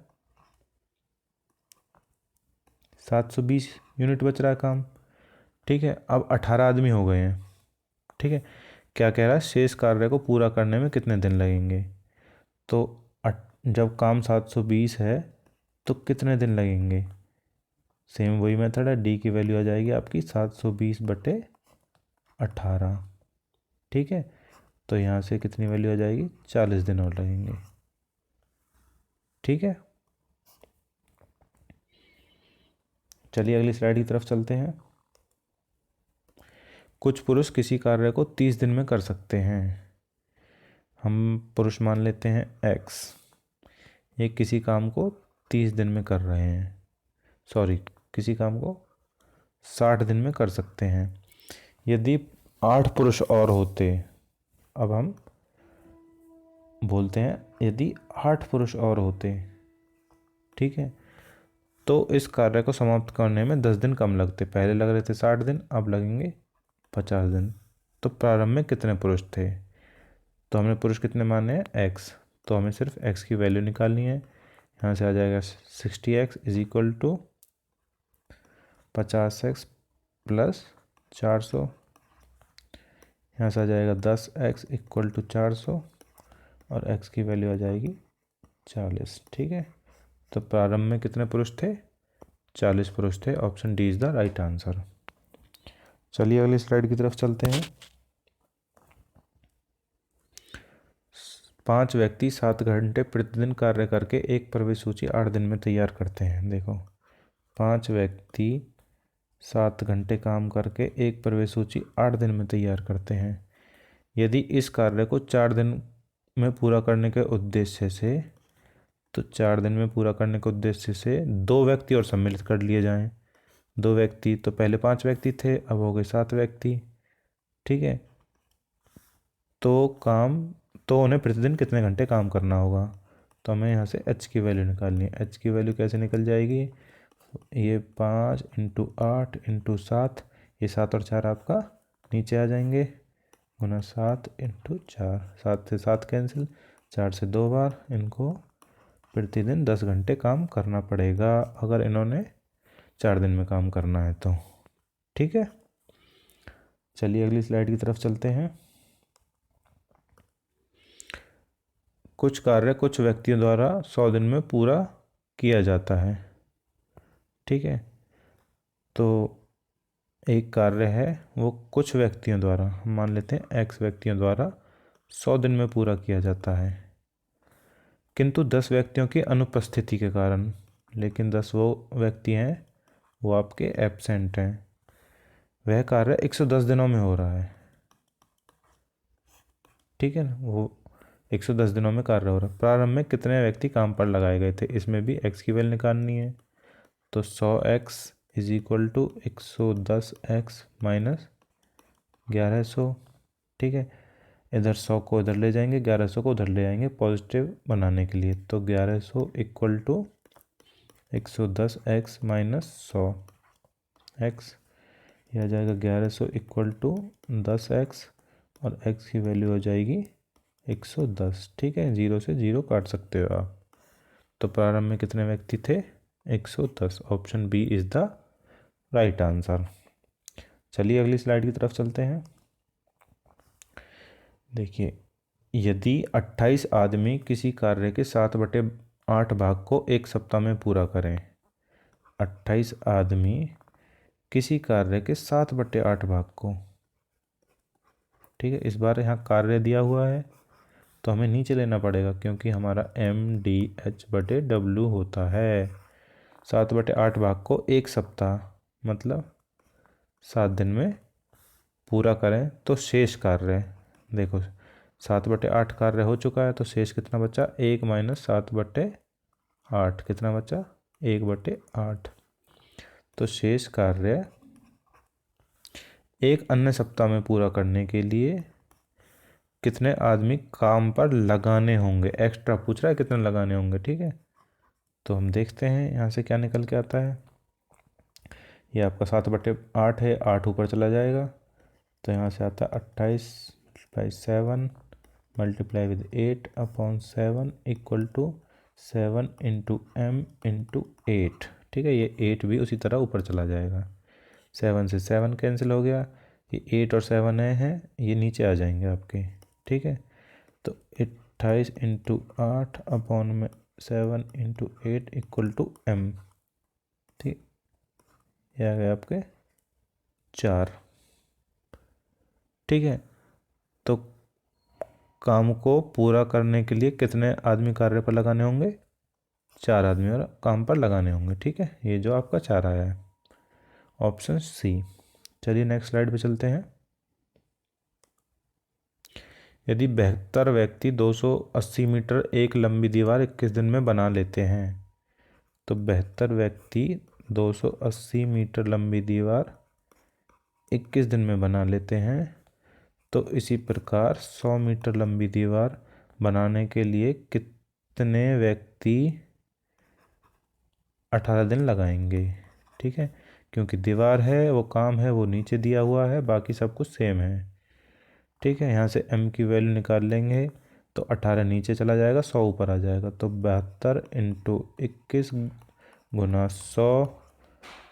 720 यूनिट बच रहा है काम। ठीक है, अब 18 आदमी हो गए हैं। ठीक है, क्या कह रहा है, शेष कार्य को पूरा करने में कितने दिन लगेंगे? तो जब काम 720 है तो कितने दिन लगेंगे? सेम वही मेथड है, डी की वैल्यू आ जाएगी आपकी 720/18। ठीक है, तो यहाँ से कितनी वैल्यू आ जाएगी? 40 दिन और लगेंगे। ठीक है, चलिए अगली स्लाइड की तरफ चलते हैं। कुछ पुरुष किसी कार्य को 30 दिन में कर सकते हैं। हम पुरुष मान लेते हैं एक्स, ये किसी काम को 30 दिन में कर रहे हैं, सॉरी किसी काम को 60 दिन में कर सकते हैं। यदि 8 पुरुष और होते, अब हम बोलते हैं यदि 8 पुरुष और होते, ठीक है, तो इस कार्य को समाप्त करने में 10 दिन कम लगते। पहले लग रहे थे 60 दिन, अब लगेंगे 50 दिन। तो प्रारंभ में कितने पुरुष थे? तो हमने पुरुष कितने माने हैं? एक्स, तो हमें सिर्फ एक्स की वैल्यू निकालनी है। यहाँ से आ जाएगा 60x is equal to 50x plus 400। यहाँ से आ जाएगा 10x इक्वल टू 400 और x की वैल्यू आ जाएगी 40। ठीक है, तो प्रारंभ में कितने पुरुष थे? 40 पुरुष थे। Option D is the right answer. चलिए अगली स्लाइड की तरफ चलते हैं। 5 व्यक्ति 7 घंटे प्रतिदिन कार्य करके एक प्रवेश सूची 8 दिन में तैयार करते हैं। देखो 5 व्यक्ति 7 घंटे काम करके एक प्रवेश सूची 8 दिन में तैयार करते हैं। यदि इस कार्य को 4 दिन में पूरा करने के उद्देश्य से, तो 4 दिन में पूरा करने के उद्देश्य से 2 व्यक्ति और सम्मिलित कर लिए जाएं। 2 व्यक्ति, तो पहले 5 व्यक्ति थे, अब हो गए 7 व्यक्ति। ठीक है, तो उन्हें प्रतिदिन कितने घंटे काम करना होगा? तो हमें यहाँ से h की वैल्यू निकालनी है। h की वैल्यू कैसे निकल जाएगी? ये 5 × 8 × 7, ये 7 और 4 आपका नीचे आ जाएंगे, गुना 7 × 4, 7 से 7 कैंसिल, 4 से 2 बार। इनको प्रतिदिन 10 घंटे काम करना पड़ेगा अगर इन्होंने 4 दिन में काम करना है तो। ठीक है, चलिए अगली स्लाइड की तरफ चलते हैं। कुछ कार्य कुछ व्यक्तियों द्वारा 100 दिन में पूरा किया जाता है। ठीक है, तो एक कार्य है वो कुछ व्यक्तियों द्वारा, हम मान लेते हैं x व्यक्तियों द्वारा 100 दिन में पूरा किया जाता है, किंतु 10 व्यक्तियों की अनुपस्थिति के कारण, लेकिन 10 वो व्यक्ति हैं वो आपके एब्सेंट हैं, वह कार्य 110 दिनों में हो रहा है। ठीक है ना, वो 110 दिनों में कार्य हो रहा है। प्रारंभ में कितने व्यक्ति काम पर लगाए गए थे, इसमें भी x की वैल्यू निकालनी है। तो 100x is equal to 110x minus 1100। ठीक है, इधर 100 को इधर ले जाएंगे, 1100 को उधर ले जाएंगे पॉजिटिव बनाने के लिए। तो 1100 equal to 110x minus 100x, यह आ जाएगा 1100 इक्वल टू 10x और x की वैल्यू हो जाएगी 110। ठीक है, 0 से 0 काट सकते हो आप। तो प्रारंभ में कितने व्यक्ति थे, 110। Option B is the right answer. चलिए अगली स्लाइड की तरफ चलते हैं। देखिए, यदि 28 आदमी किसी कार्य के 7/8 भाग को एक सप्ताह में पूरा करें, 28 आदमी किसी कार्य के 7/8 भाग को, ठीक है, इस बार यहाँ कार्य दिया हुआ है तो हमें नीचे लेना पड़ेगा क्योंकि हमारा MDH/W होता है। 7/8 भाग को एक सप्ताह मतलब 7 दिन में पूरा करें तो शेष कार्य, देखो 7/8 कार्य हो चुका है तो शेष कितना बचा, 1 माइनस 7/8, कितना बचा 1/8। तो शेष कार्य एक अन्य सप्ताह में पूरा करने के लिए कितने आदमी काम पर लगाने होंगे, एक्स्ट्रा पूछ रहा है कितने लगाने होंगे। ठीक है, तो हम देखते हैं यहाँ से क्या निकल के आता है। ये आपका 7/8 है, 8 ऊपर चला जाएगा तो यहाँ से आता है 28/7 multiply with 8/7 equal to 7 into m into 8। ठीक है, ये 8 भी उसी तरह ऊपर चला जाएगा, 7 से 7 कैंसिल हो गया, ये 8 और 7 हैं ये नीचे आ जाएंगे आपके। ठीक है, तो 28 into 8/7 into 8 equal to m। ठीक, ये आ गए आपके 4। ठीक है, तो काम को पूरा करने के लिए कितने आदमी कार्य पर लगाने होंगे, 4 आदमी और काम पर लगाने होंगे। ठीक है, ये जो आपका 4 आया है, ऑप्शन सी। चलिए नेक्स्ट स्लाइड पे चलते हैं। यदि 72 व्यक्ति 280 मीटर एक लंबी दीवार 21 दिन में बना लेते हैं, तो 72 व्यक्ति 280 मीटर लंबी दीवार 21 दिन में बना लेते हैं, तो इसी प्रकार 100 मीटर लंबी दीवार बनाने के लिए कितने व्यक्ति 18 दिन लगाएंगे। ठीक है, क्योंकि दीवार है वो काम है वो नीचे दिया हुआ है, बाकी सब कुछ सेम है। ठीक है, यहाँ से m की वैल्यू निकाल लेंगे तो 18 नीचे चला जाएगा, 100 ऊपर आ जाएगा। तो 72 इंटू 21 गुना 100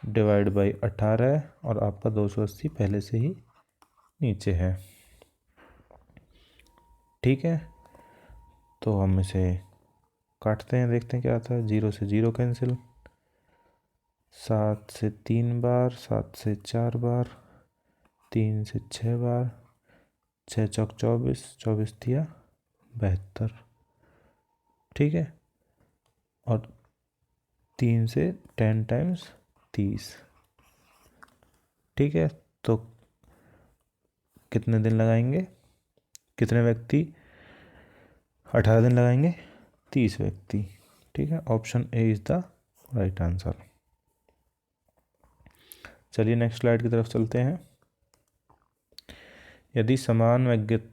डिवाइड बाई 18 और आपका 280 पहले से ही नीचे है। ठीक है, तो हम इसे काटते हैं, देखते हैं क्या आता है। 0 से 0 कैंसिल, 7 से 3 बार, 7 से 4 बार, 3 से 6 बार, 6 चौक 24, 24 दिया 72। ठीक है, और 3 से 10 टाइम्स 30। ठीक है, तो कितने दिन लगाएंगे, कितने व्यक्ति 18 दिन लगाएंगे, 30 व्यक्ति। ठीक है, option A is the right answer. चलिए नेक्स्ट स्लाइड की तरफ चलते हैं। यदि समान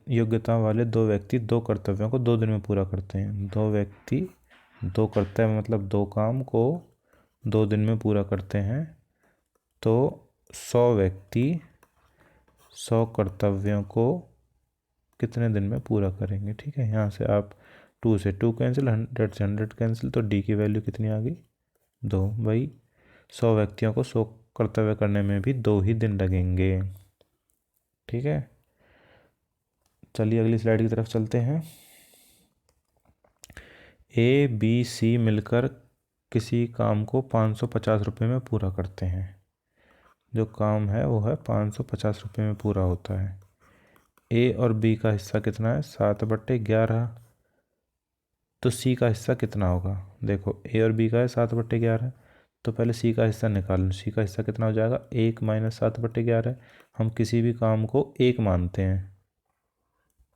योग्यता वाले दो व्यक्ति 2 कर्तव्यों को 2 दिन में पूरा करते हैं, 2 व्यक्ति 2 कर्तव्य मतलब 2 काम को 2 दिन में पूरा करते हैं, तो 100 व्यक्ति 100 कर्तव्यों को कितने दिन में पूरा करेंगे। ठीक है, यहाँ से आप 2 से 2 कैंसिल, 100 से 100 कैंसिल, तो डी की वैल्यू कितनी आ गई, 2। भाई 100 व्यक्तियों को 100 कर्तव्य करने में भी 2 ही दिन लगेंगे। ठीक है, चलिए अगली स्लाइड की तरफ चलते हैं। ABC मिलकर किसी काम को 550 रुपये में पूरा करते हैं, जो काम है वो है 550 रुपये में पूरा होता है। ए और बी का हिस्सा कितना है? 7/11। तो सी का हिस्सा कितना होगा? देखो ए और बी का है 7/11, तो पहले सी का हिस्सा निकाल लो। सी का हिस्सा कितना हो जाएगा? 1 - 7/11। हम किसी भी काम को एक मानते हैं,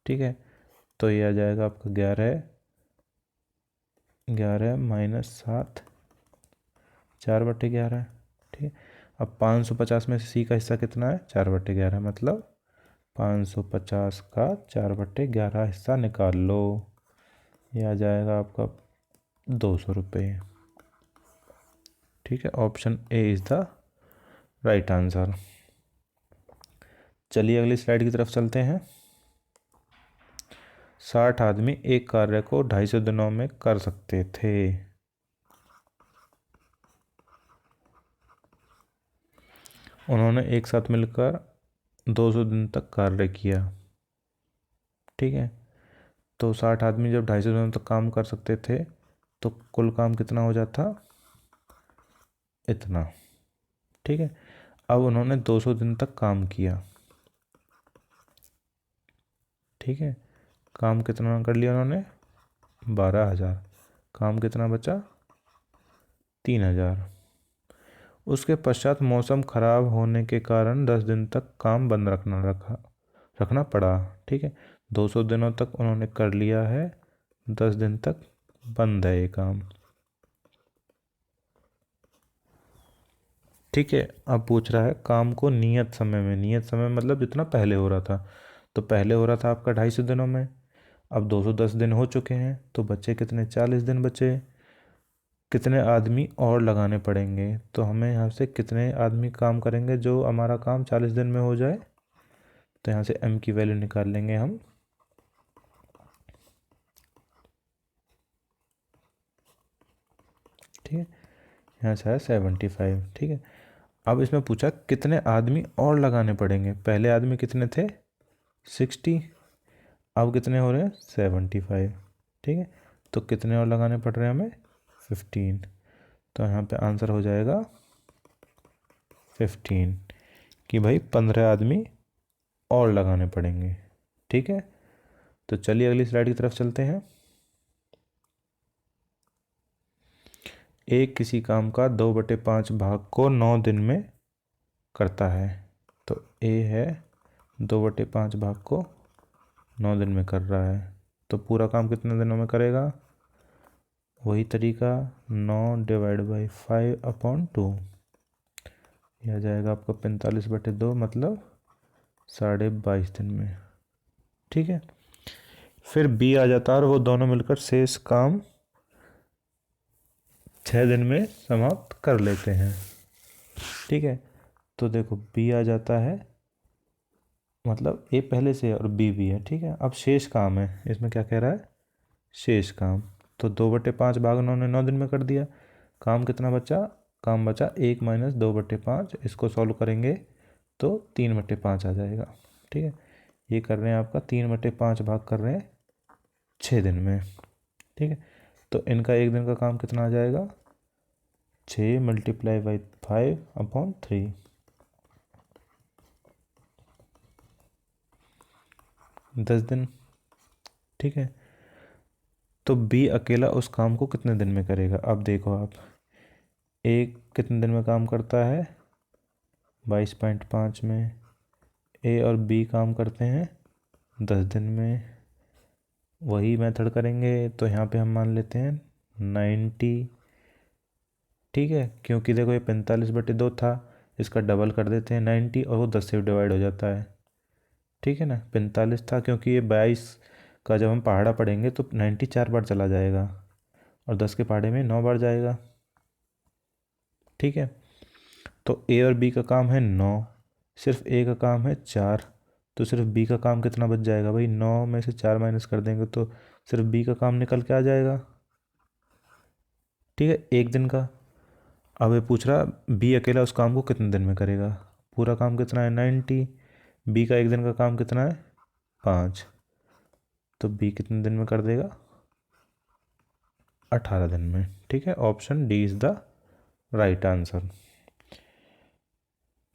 ठीक है। तो ये आ जाएगा आपका 11, 11 - 7, 4/11, ठीक है। अब 550 में से सी का हिस्सा कितना है? 4/11, मतलब 550 का 4/11 हिस्सा निकाल लो। ये आ जाएगा आपका 200 रुपये, ठीक है। Option A is the right answer. चलिए अगली स्लाइड की तरफ चलते हैं। 60 आदमी एक कार्य को 250 दिनों में कर सकते थे। उन्होंने एक साथ मिलकर 200 दिन तक कार्य किया, ठीक है। तो 60 आदमी जब 250 दिनों तक काम कर सकते थे तो कुल काम कितना हो जाता? इतना, ठीक है। अब उन्होंने 200 दिन तक काम किया, ठीक है। काम कितना कर लिया उन्होंने? 12,000। काम कितना बचा? 3,000। उसके पश्चात मौसम खराब होने के कारण 10 दिन तक काम बंद रखना पड़ा, ठीक है। 200 दिनों तक उन्होंने कर लिया है, 10 दिन तक बंद है ये काम, ठीक है। अब पूछ रहा है काम को नियत समय में। नियत समय मतलब जितना पहले हो रहा था। तो पहले हो रहा था आपका 250 दिनों में, अब 210 दिन हो चुके हैं, तो बचे कितने? 40 दिन बचे। कितने आदमी और लगाने पड़ेंगे? तो हमें यहाँ से कितने आदमी काम करेंगे जो हमारा काम 40 दिन में हो जाए? तो यहाँ से m की वैल्यू निकाल लेंगे हम। ठीक है, यहाँ से है 75, ठीक है। अब इसमें पूछा कितने आदमी और लगाने पड़ेंगे। पहले आदमी कितने थे? 60। अब कितने हो रहे हैं? 75, ठीक है। तो कितने और लगाने पड़ रहे हैं हमें? 15। तो यहाँ पे आंसर हो जाएगा 15, कि भाई 15 आदमी और लगाने पड़ेंगे, ठीक है। तो चलिए अगली स्लाइड की तरफ चलते हैं। एक किसी काम का 2/5 भाग को 9 दिन में करता है। तो ए है 2/5 भाग को 9 दिन में कर रहा है, तो पूरा काम कितने दिनों में करेगा? वही तरीका, 9/5/2। यह आ जाएगा आपका 45/2, मतलब 22.5 दिन में, ठीक है। फिर बी आ जाता है और वो दोनों मिलकर शेष काम 6 दिन में समाप्त कर लेते हैं, ठीक है। तो देखो बी आ जाता है, मतलब ए पहले से है और बी भी है, ठीक है। अब शेष काम है, इसमें क्या कह रहा है? शेष काम। तो 2/5 भाग उन्होंने 9 दिन में कर दिया। काम कितना बचा? काम बचा 1 - 2/5। इसको सॉल्व करेंगे तो 3/5 आ जाएगा, ठीक है। ये कर रहे हैं आपका 3/5 भाग कर रहे हैं 6 दिन में, ठीक है। तो इनका एक दिन का काम कितना आ जाएगा? 6 × 5/3, 10 दिन, ठीक है। तो बी अकेला उस काम को कितने दिन में करेगा? अब देखो आप, एक कितने दिन में काम करता है? 22.5 में। ए और बी काम करते हैं 10 दिन में। वही मेथड करेंगे तो यहाँ पे हम मान लेते हैं 90, ठीक है। क्योंकि देखो ये 45/2 था, इसका डबल कर देते हैं 90, और वो 10 से डिवाइड हो जाता है, ठीक है ना। 45 था, क्योंकि ये 22 का जब हम पहाड़ा पढ़ेंगे तो 90 4 बार चला जाएगा, और 10 के पहाड़े में 9 बार जाएगा, ठीक है। तो ए और बी का काम है 9, सिर्फ ए का काम है 4, तो सिर्फ बी का काम कितना बच जाएगा भाई? 9 में से 4 माइनस कर देंगे तो सिर्फ बी का काम निकल के आ जाएगा, ठीक है, एक दिन का। अब ये पूछ रहा बी अकेला उस काम को कितने दिन में करेगा। पूरा काम कितना है? 90। बी का एक दिन का काम कितना है? 5। तो बी कितने दिन में कर देगा? 18 दिन में, ठीक है। Option D is the right answer.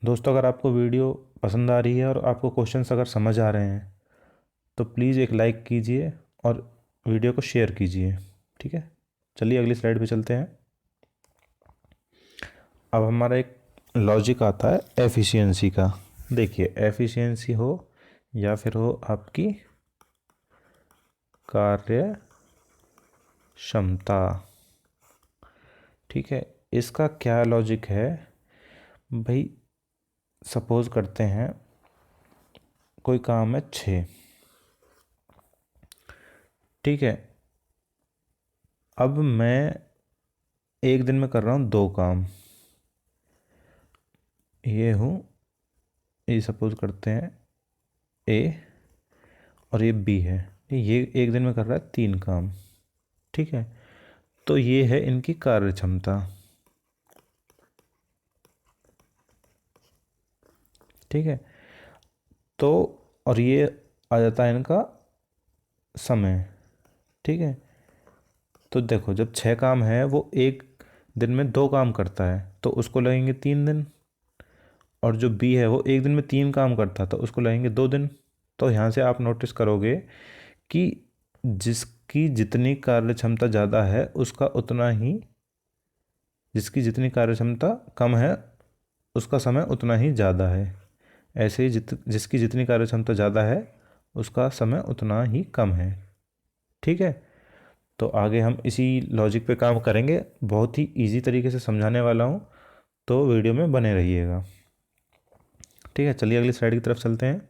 दोस्तों अगर आपको वीडियो पसंद आ रही है और आपको क्वेश्चंस अगर समझ आ रहे हैं तो प्लीज़ एक लाइक कीजिए और वीडियो को शेयर कीजिए। ठीक है, चलिए अगली स्लाइड पे चलते हैं। अब हमारा एक लॉजिक आता है एफिशिएंसी का। देखिए, एफिशिएंसी हो या फिर हो आपकी कार्य क्षमता। ठीक है, इसका क्या लॉजिक है भाई। सपोज करते हैं कोई काम है 6। ठीक है, अब मैं एक दिन में कर रहा हूँ 2 काम। ये सपोज करते हैं ए और ये बी है। ये एक दिन में कर रहा है 3 काम। ठीक है, तो ये है इनकी कार्य क्षमता। ठीक है, तो और ये आ जाता है इनका समय। ठीक है, तो देखो जब 6 काम है वो एक दिन में 2 काम करता है तो उसको लगेंगे 3 दिन, और जो बी है वो एक दिन में 3 काम करता तो उसको लगेंगे 2 दिन। तो यहाँ से आप नोटिस करोगे कि जिसकी जितनी कार्य क्षमता ज़्यादा है उसका उतना ही, जिसकी जितनी कार्य क्षमता कम है उसका समय उतना ही ज़्यादा है। ऐसे ही जिसकी जितनी कार्य क्षमता ज़्यादा है उसका समय उतना ही कम है। ठीक है, तो आगे हम इसी लॉजिक पे काम करेंगे। बहुत ही इजी तरीके से समझाने वाला हूँ, तो वीडियो में बने रहिएगा। ठीक है, चलिए अगली स्लाइड की तरफ चलते हैं।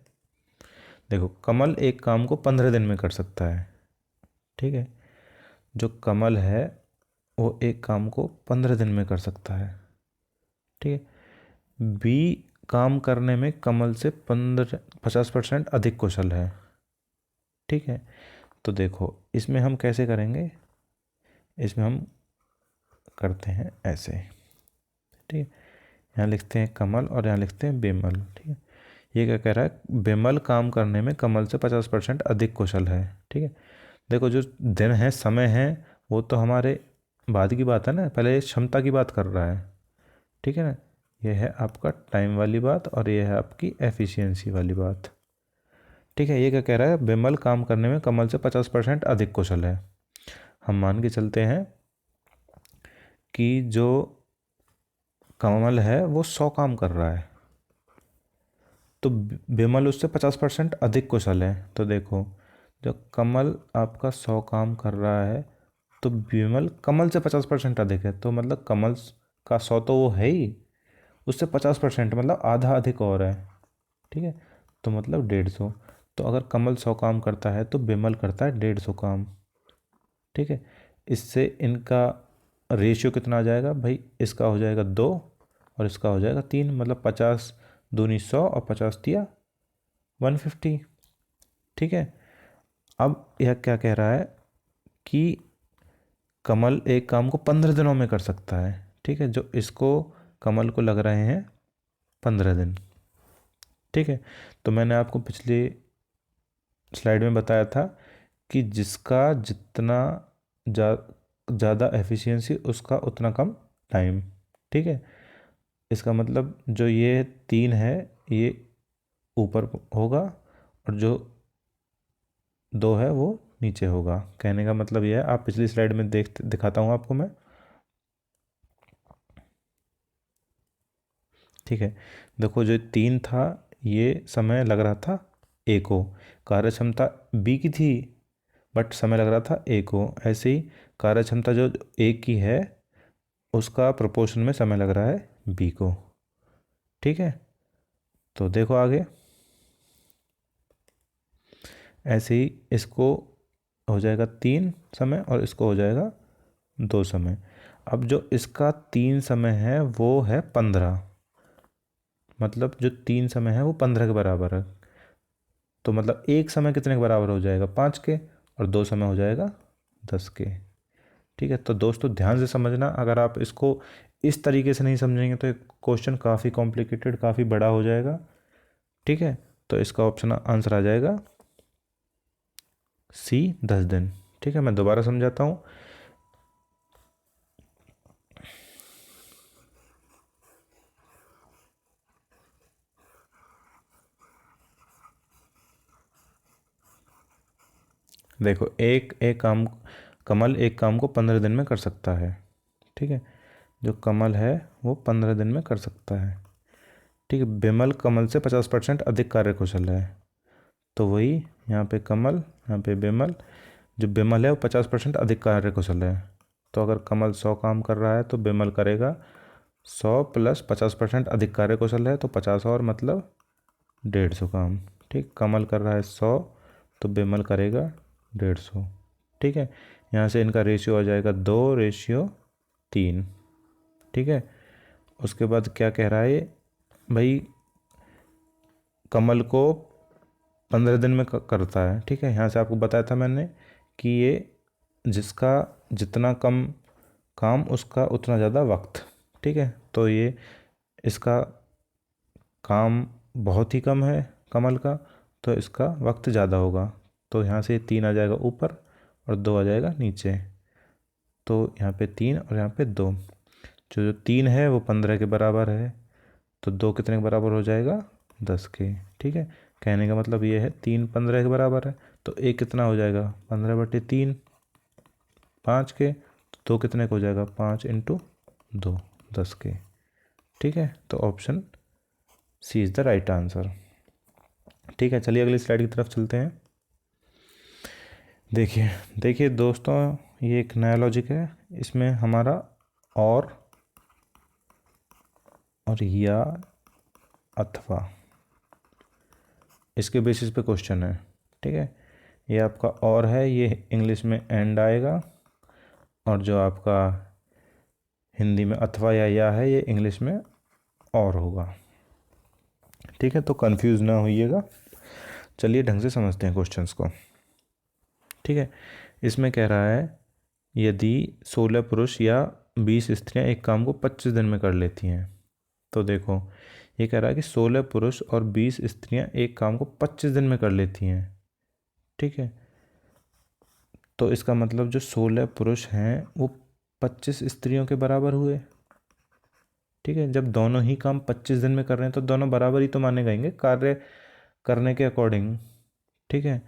देखो, कमल एक काम को 15 दिन में कर सकता है। ठीक है, जो कमल है वो एक काम को 15 दिन में कर सकता है। ठीक है, बी काम करने में कमल से 50% अधिक कुशल है। ठीक है, तो देखो इसमें हम कैसे करेंगे, इसमें हम करते हैं ऐसे। ठीक है, यहाँ लिखते हैं कमल और यहाँ लिखते हैं बेमल। ठीक है, ये क्या कह रहा है, बेमल काम करने में कमल से 50% अधिक कुशल है। ठीक है, देखो जो दिन है, समय है, वो तो हमारे बाद की बात है ना, पहले क्षमता की बात कर रहा है। ठीक है ना, ये है आपका टाइम वाली बात और ये है आपकी एफिशिएंसी वाली बात। ठीक है, ये क्या कह रहा है, बेमल काम करने में कमल से 50% अधिक कुशल है। हम मान के चलते हैं कि जो कमल है वो 100 काम कर रहा है तो बेमल उससे 50% अधिक कुशल है। तो देखो, जब कमल आपका 100 काम कर रहा है तो बेमल कमल से 50% अधिक है, तो मतलब कमल का 100 तो वो है ही, उससे 50% मतलब आधा अधिक और है। ठीक है, तो मतलब 150। तो अगर कमल 100 काम करता है तो बेमल करता है 150 काम। ठीक है, इससे इनका रेशियो कितना आ जाएगा भाई, इसका हो जाएगा 2 और इसका हो जाएगा 3, मतलब 50 दूनी 100 और 50 दिया 150। ठीक है, अब यह क्या कह रहा है कि कमल एक काम को 15 दिनों में कर सकता है। ठीक है, जो इसको कमल को लग रहे हैं 15 दिन। ठीक है, तो मैंने आपको पिछली स्लाइड में बताया था कि जिसका जितना ज़्यादा एफिशिएंसी उसका उतना कम टाइम। ठीक है, इसका मतलब जो ये 3 है ये ऊपर होगा और जो 2 है वो नीचे होगा। कहने का मतलब ये है, आप पिछली स्लाइड में दिखाता हूँ आपको मैं। ठीक है, देखो जो 3 था ये समय लग रहा था ए को, कार्य क्षमता बी की थी बट समय लग रहा था ए को। ऐसे ही कार्य क्षमता जो ए की है उसका प्रोपोर्शन में समय लग रहा है बी को। ठीक है, तो देखो आगे, ऐसे ही इसको हो जाएगा 3 समय और इसको हो जाएगा 2 समय। अब जो इसका 3 समय है वो है 15, मतलब जो 3 समय है वो 15 के बराबर है। तो मतलब एक समय कितने के बराबर हो जाएगा, 5 के, और 2 समय हो जाएगा 10 के। ठीक है, तो दोस्तों ध्यान से समझना, अगर आप इसको इस तरीके से नहीं समझेंगे तो क्वेश्चन काफ़ी कॉम्प्लिकेटेड, काफ़ी बड़ा हो जाएगा। ठीक है, तो इसका ऑप्शन आंसर आ जाएगा सी, 10 दिन। ठीक है, मैं दोबारा समझाता हूँ। देखो एक एक काम, कमल एक काम को 15 दिन में कर सकता है। ठीक है, जो कमल है वो 15 दिन में कर सकता है। ठीक है, बिमल कमल से 50% अधिक कार्यकुशल है। तो वही यहाँ पे कमल, यहाँ पे बिमल, जो बिमल है वो 50% अधिक कार्यकुशल है। तो अगर कमल 100 काम कर रहा है तो बिमल करेगा 100 प्लस 50% अधिक कार्यकुशल है तो 50 और, मतलब 150 काम। ठीक, कमल कर रहा है 100 तो बिमल करेगा 150। ठीक है, यहाँ से इनका रेशियो आ जाएगा 2:3। ठीक है, उसके बाद क्या कह रहा है भाई, कमल को 15 दिन में करता है। ठीक है, यहाँ से आपको बताया था मैंने कि ये जिसका जितना कम काम उसका उतना ज़्यादा वक्त। ठीक है, तो ये इसका काम बहुत ही कम है कमल का, तो इसका वक्त ज़्यादा होगा। तो यहाँ से 3 आ जाएगा ऊपर और 2 आ जाएगा नीचे। तो यहाँ पे 3 और यहाँ पे 2, जो 3 है वो 15 के बराबर है, तो 2 कितने के बराबर हो जाएगा, 10 के। ठीक है, कहने का मतलब ये है 3 15 के बराबर है, तो एक कितना हो जाएगा, 15/3, 5 के। तो 2 कितने का हो जाएगा, 5 × 2, 10 के। ठीक है, तो option C is the right answer. ठीक है, चलिए अगली स्लाइड की तरफ चलते हैं। देखिए देखिए दोस्तों, ये एक नया लॉजिक है, इसमें हमारा और या अथवा इसके बेसिस पे क्वेश्चन है। ठीक है, ये आपका और है, ये इंग्लिश में एंड आएगा, और जो आपका हिंदी में अथवा या है, ये इंग्लिश में और होगा। ठीक है, तो कंफ्यूज ना होइएगा। चलिए ढंग से समझते हैं क्वेश्चंस को। ठीक है, इसमें कह रहा है यदि 16 पुरुष या 20 स्त्रियां एक काम को 25 दिन में कर लेती हैं। तो देखो ये कह रहा है कि 16 पुरुष और 20 स्त्रियां एक काम को 25 दिन में कर लेती हैं। ठीक है, तो इसका मतलब जो 16 पुरुष हैं वो 25 स्त्रियों के बराबर हुए। ठीक है, जब दोनों ही काम 25 दिन में कर रहे हैं तो दोनों बराबर ही तो माने जाएंगे कार्य करने के अकॉर्डिंग। ठीक है,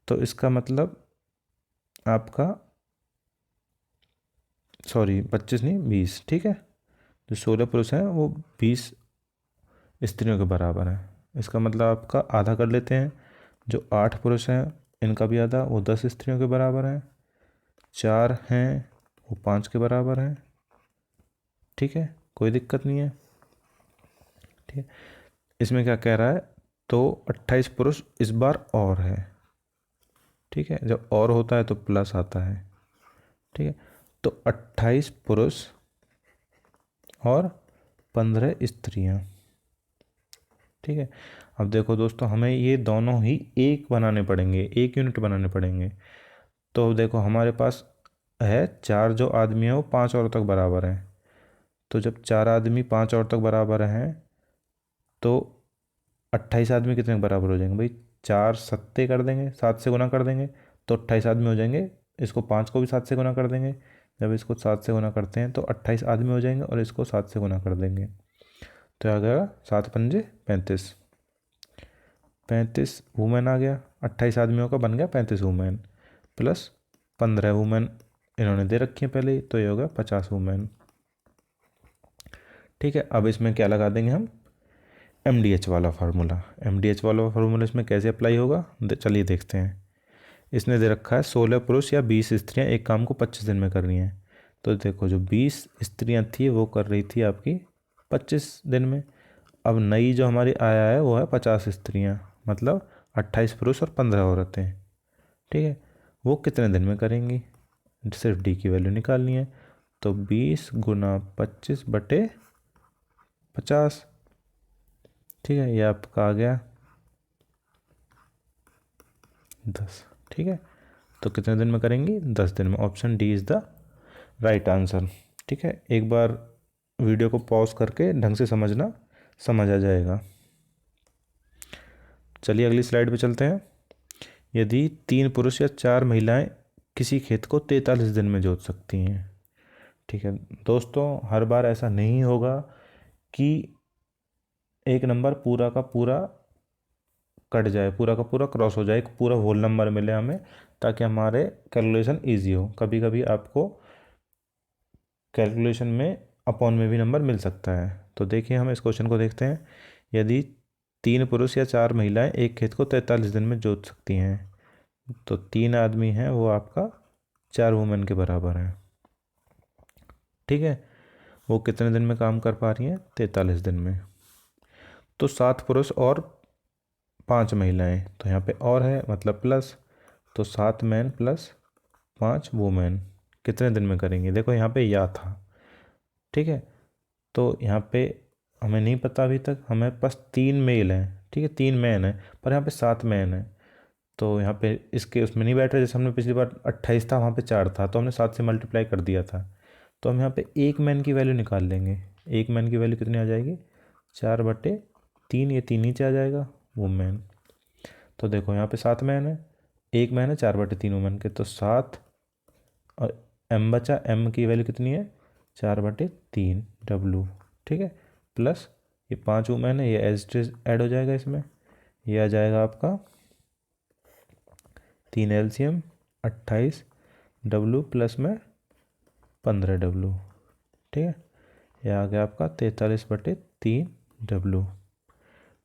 तो इसका मतलब आपका, सॉरी 25 नहीं 20। ठीक है, जो 16 पुरुष हैं वो 20 स्त्रियों के बराबर है। इसका मतलब आपका आधा कर लेते हैं, जो 8 पुरुष हैं इनका भी आधा, वो 10 स्त्रियों के बराबर है। 4 हैं वो 5 के बराबर हैं। ठीक है, कोई दिक्कत नहीं है। ठीक है, इसमें क्या कह रहा है, तो 28 पुरुष इस बार और है। ठीक है, जब और होता है तो प्लस आता है। ठीक है, तो 28 पुरुष और 15 स्त्रियां। ठीक है, अब देखो दोस्तों, हमें ये दोनों ही एक बनाने पड़ेंगे, एक यूनिट बनाने पड़ेंगे। तो देखो हमारे पास है 4 जो आदमी है वो 5 औरत तक बराबर हैं। तो जब 4 आदमी 5 औरत तक बराबर हैं तो 28 आदमी कितने के बराबर हो जाएंगे भाई, 4 सत्ते कर देंगे, 7 से गुना कर देंगे तो 28 आदमी हो जाएंगे। इसको 5 को भी 7 से गुना कर देंगे, जब इसको 7 से गुना करते हैं तो 28 आदमी हो जाएंगे, और इसको 7 से गुना कर देंगे तो आ गया 7×5 = 35। 35 वुमेन आ गया, 28 आदमियों का बन गया 35 वुमेन, प्लस 15 वुमेन इन्होंने दे रखी है पहले ही, तो ये होगा 50 वुमेन। ठीक है, अब इसमें क्या लगा देंगे हम, MDH वाला फार्मूला। MDH वाला फार्मूला इसमें कैसे अप्लाई होगा, चलिए देखते हैं। इसने दे रखा है 16 पुरुष या 20 स्त्रियां एक काम को 25 दिन में कर रही हैं। तो देखो जो 20 स्त्रियां थी वो कर रही थी आपकी 25 दिन में। अब नई जो हमारी आया है वो है 50 स्त्रियां, मतलब 28 पुरुष और 15 औरतें। ठीक है, वो कितने दिन में करेंगी, सिर्फ डी की वैल्यू निकालनी है। तो 20×25/50। ठीक है, ये आपका आ गया 10। ठीक है, तो कितने दिन में करेंगी, 10 दिन में। Option D is the right answer. ठीक है, एक बार वीडियो को पॉज करके ढंग से समझना, समझ आ जाएगा। चलिए अगली स्लाइड पे चलते हैं। यदि 3 पुरुष या 4 महिलाएं किसी खेत को 43 दिन में जोत सकती हैं। ठीक है दोस्तों, हर बार ऐसा नहीं होगा कि एक नंबर पूरा का पूरा कट जाए, पूरा का पूरा क्रॉस हो जाए, एक पूरा होल नंबर मिले हमें, ताकि हमारे कैलकुलेशन ईजी हो। कभी कभी आपको कैलकुलेशन में अपॉन में भी नंबर मिल सकता है। तो देखिए हम इस क्वेश्चन को देखते हैं। यदि 3 पुरुष या 4 महिलाएं एक खेत को 43 दिन में जोत सकती हैं, तो 3 आदमी हैं, वो आपका 4 वुमेन के बराबर है। ठीक है, वो कितने दिन में काम कर पा रही हैं? 43 दिन में। तो 7 पुरुष और 5 महिलाएं, तो यहाँ पे और है मतलब प्लस, तो 7 मैन प्लस 5 वुमेन कितने दिन में करेंगे? देखो यहाँ पे या था, ठीक है, तो यहाँ पे हमें नहीं पता अभी तक, हमें पास 3 मेल हैं, ठीक है, 3 मैन है, पर यहाँ पे 7 मैन है। तो यहाँ पे इसके उसमें नहीं बैठ रहे, जैसे हमने पिछली बार 28 था, वहाँ पे 4 था, तो हमने 7 से मल्टीप्लाई कर दिया था। तो हम यहाँ पे 1 मैन की वैल्यू निकाल लेंगे। 1 मैन की वैल्यू कितनी आ जाएगी? 4/3, ये 3 नीचे आ जाएगा, वुमेन। तो देखो यहाँ पे 7 मैन है, 1 मैन है, 4/3 वुमेन के, तो 7, और एम बचा, एम की वैल्यू कितनी है? 4/3 W, ठीक है, प्लस ये 5 वुमेन है, ये एज इट इज ऐड हो जाएगा इसमें, ये आ जाएगा आपका 3 LCM 28W प्लस में 15W, ठीक है, ये आ गया आपका 43/3W।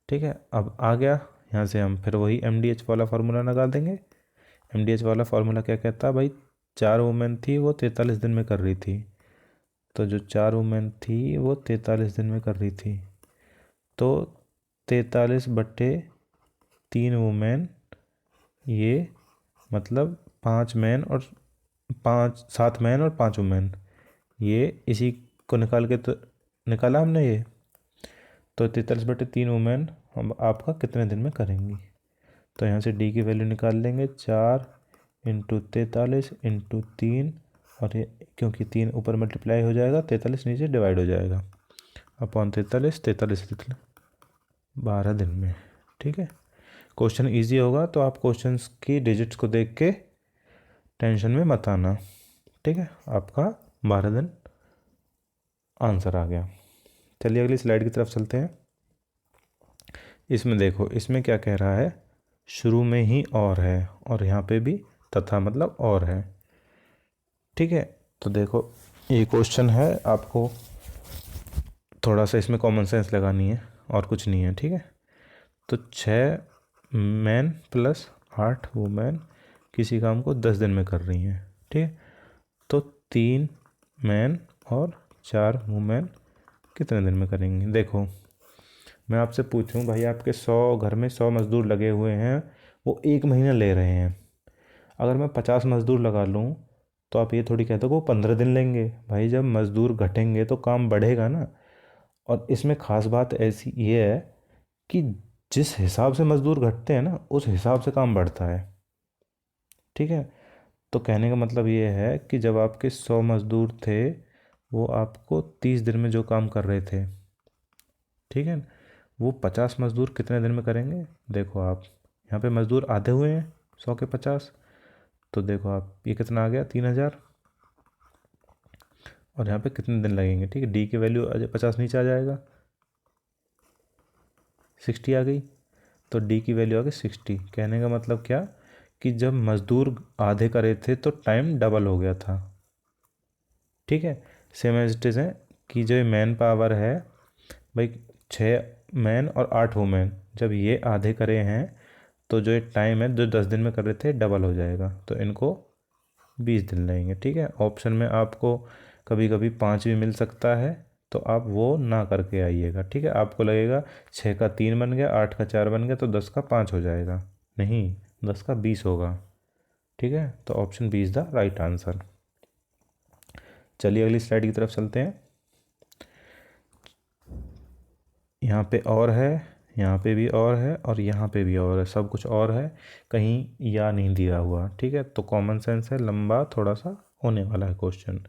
ठीक है, अब आ गया यहाँ से हम फिर वही MDH वाला फार्मूला निकाल देंगे। MDH वाला फार्मूला क्या कहता है भाई? 4 वुमेन थी, वो 43 दिन में कर रही थी, तो जो 4 वुमेन थी वो 43 दिन में कर रही थी, तो 43/3 वुमेन, ये मतलब 5 मैन और 7 मैन और 5 वुमेन, ये इसी को निकाल के तो निकाला हमने ये, तो 43/3 वुमेन हम आपका कितने दिन में करेंगी? तो यहाँ से डी की वैल्यू निकाल लेंगे, 4 × 43 × 3, और ये क्योंकि 3 ऊपर मल्टीप्लाई हो जाएगा, 43 नीचे डिवाइड हो जाएगा, अपॉन 43, 12 दिन में। ठीक है, क्वेश्चन इजी होगा, तो आप क्वेश्चंस की डिजिट्स को देख के टेंशन में मत आना। ठीक है, आपका 12 दिन आंसर आ गया। चलिए अगली स्लाइड की तरफ चलते हैं। इसमें देखो, इसमें क्या कह रहा है? शुरू में ही और है, और यहाँ पे भी तथा मतलब और है। ठीक है, तो देखो ये क्वेश्चन है, आपको थोड़ा सा इसमें कॉमन सेंस लगानी है, और कुछ नहीं है। ठीक है, तो 6 मैन प्लस 8 वुमेन किसी काम को 10 दिन में कर रही हैं। ठीक है, तो 3 मैन और 4 वुमेन कितने दिन में करेंगे? देखो मैं आपसे पूछूं भाई, आपके 100 घर में 100 मज़दूर लगे हुए हैं, वो 1 महीना ले रहे हैं। अगर मैं 50 मज़दूर लगा लूँ, तो आप ये थोड़ी कहते हो कि वो 15 दिन लेंगे। भाई जब मज़दूर घटेंगे तो काम बढ़ेगा ना। और इसमें ख़ास बात ऐसी ये है कि जिस हिसाब से मज़दूर घटते हैं ना, उस हिसाब से काम बढ़ता है। ठीक है, तो कहने का मतलब ये है कि जब आपके 100 मज़दूर थे, वो आपको 30 दिन में जो काम कर रहे थे, ठीक है, वो 50 मज़दूर कितने दिन में करेंगे? देखो आप यहाँ पे मज़दूर आधे हुए हैं 100 के 50, तो देखो आप ये कितना आ गया? 3000। और यहाँ पे कितने दिन लगेंगे? ठीक है, डी की वैल्यू 50 नीचे आ जाएगा, 60 आ गई, तो डी की वैल्यू आ गई 60। कहने का मतलब क्या कि जब मज़दूर आधे करे थे तो टाइम डबल हो गया था। ठीक है, सेम एज इट इज़ है कि जो मैन पावर है भाई, 6 मैन और 8 वुमेन, जब ये आधे करे हैं तो जो टाइम है जो 10 दिन में कर रहे थे डबल हो जाएगा, तो इनको 20 दिन लगेंगे। ठीक है, ऑप्शन में आपको कभी कभी 5 भी मिल सकता है, तो आप वो ना करके आइएगा। ठीक है, आपको लगेगा 6 का 3 बन गया, 8 का 4 बन गया, तो 10 का 5 हो जाएगा, नहीं 10 का 20 होगा। ठीक है, तो option B is the right answer. चलिए अगली स्लाइड की तरफ चलते हैं। यहाँ पे और है, यहाँ पे भी और है, और यहाँ पे भी और है, सब कुछ और है, कहीं या नहीं दिया हुआ। ठीक है, तो कॉमन सेंस है, लंबा थोड़ा सा होने वाला है क्वेश्चन।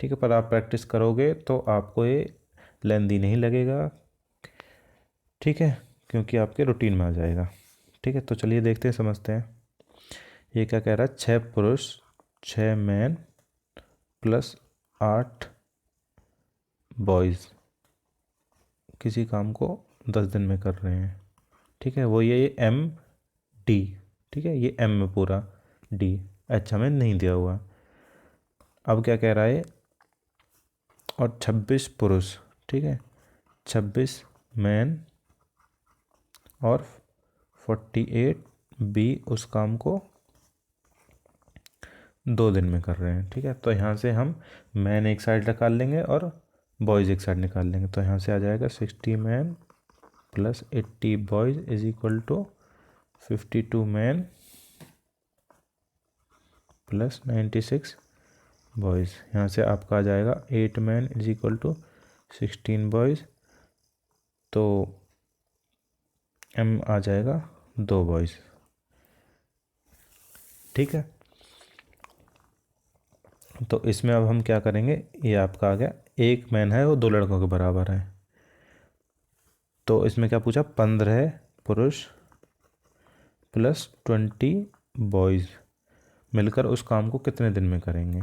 ठीक है, पर आप प्रैक्टिस करोगे तो आपको ये लेंदी नहीं लगेगा। ठीक है, क्योंकि आपके रूटीन में आ जाएगा। ठीक है, तो चलिए देखते हैं, समझते हैं ये क्या कह रहा है। 6 पुरुष 6 मैन प्लस 8 बॉयज़ किसी काम को 10 दिन में कर रहे हैं। ठीक है, वो ये एम डी, ठीक है, ये एम में पूरा डी, एच हमें नहीं दिया हुआ। अब क्या कह रहा है, और 26 पुरुष, ठीक है, 26 मैन और 48 बी उस काम को 2 दिन में कर रहे हैं। ठीक है, तो यहाँ से हम मैन एक साइड निकाल लेंगे और बॉयज़ एक साइड निकाल लेंगे। तो यहाँ से आ जाएगा 60 man plus 80 boys is equal to 52 man plus 96 boys. यहाँ से आपका आ जाएगा 8 man is equal to 16 boys, तो एम आ जाएगा 2 बॉयज़। ठीक है, तो इसमें अब हम क्या करेंगे, ये आपका आ गया, एक मैन है वो 2 लड़कों के बराबर है। तो इसमें क्या पूछा, 15 पुरुष प्लस 20 बॉयज़ मिलकर उस काम को कितने दिन में करेंगे।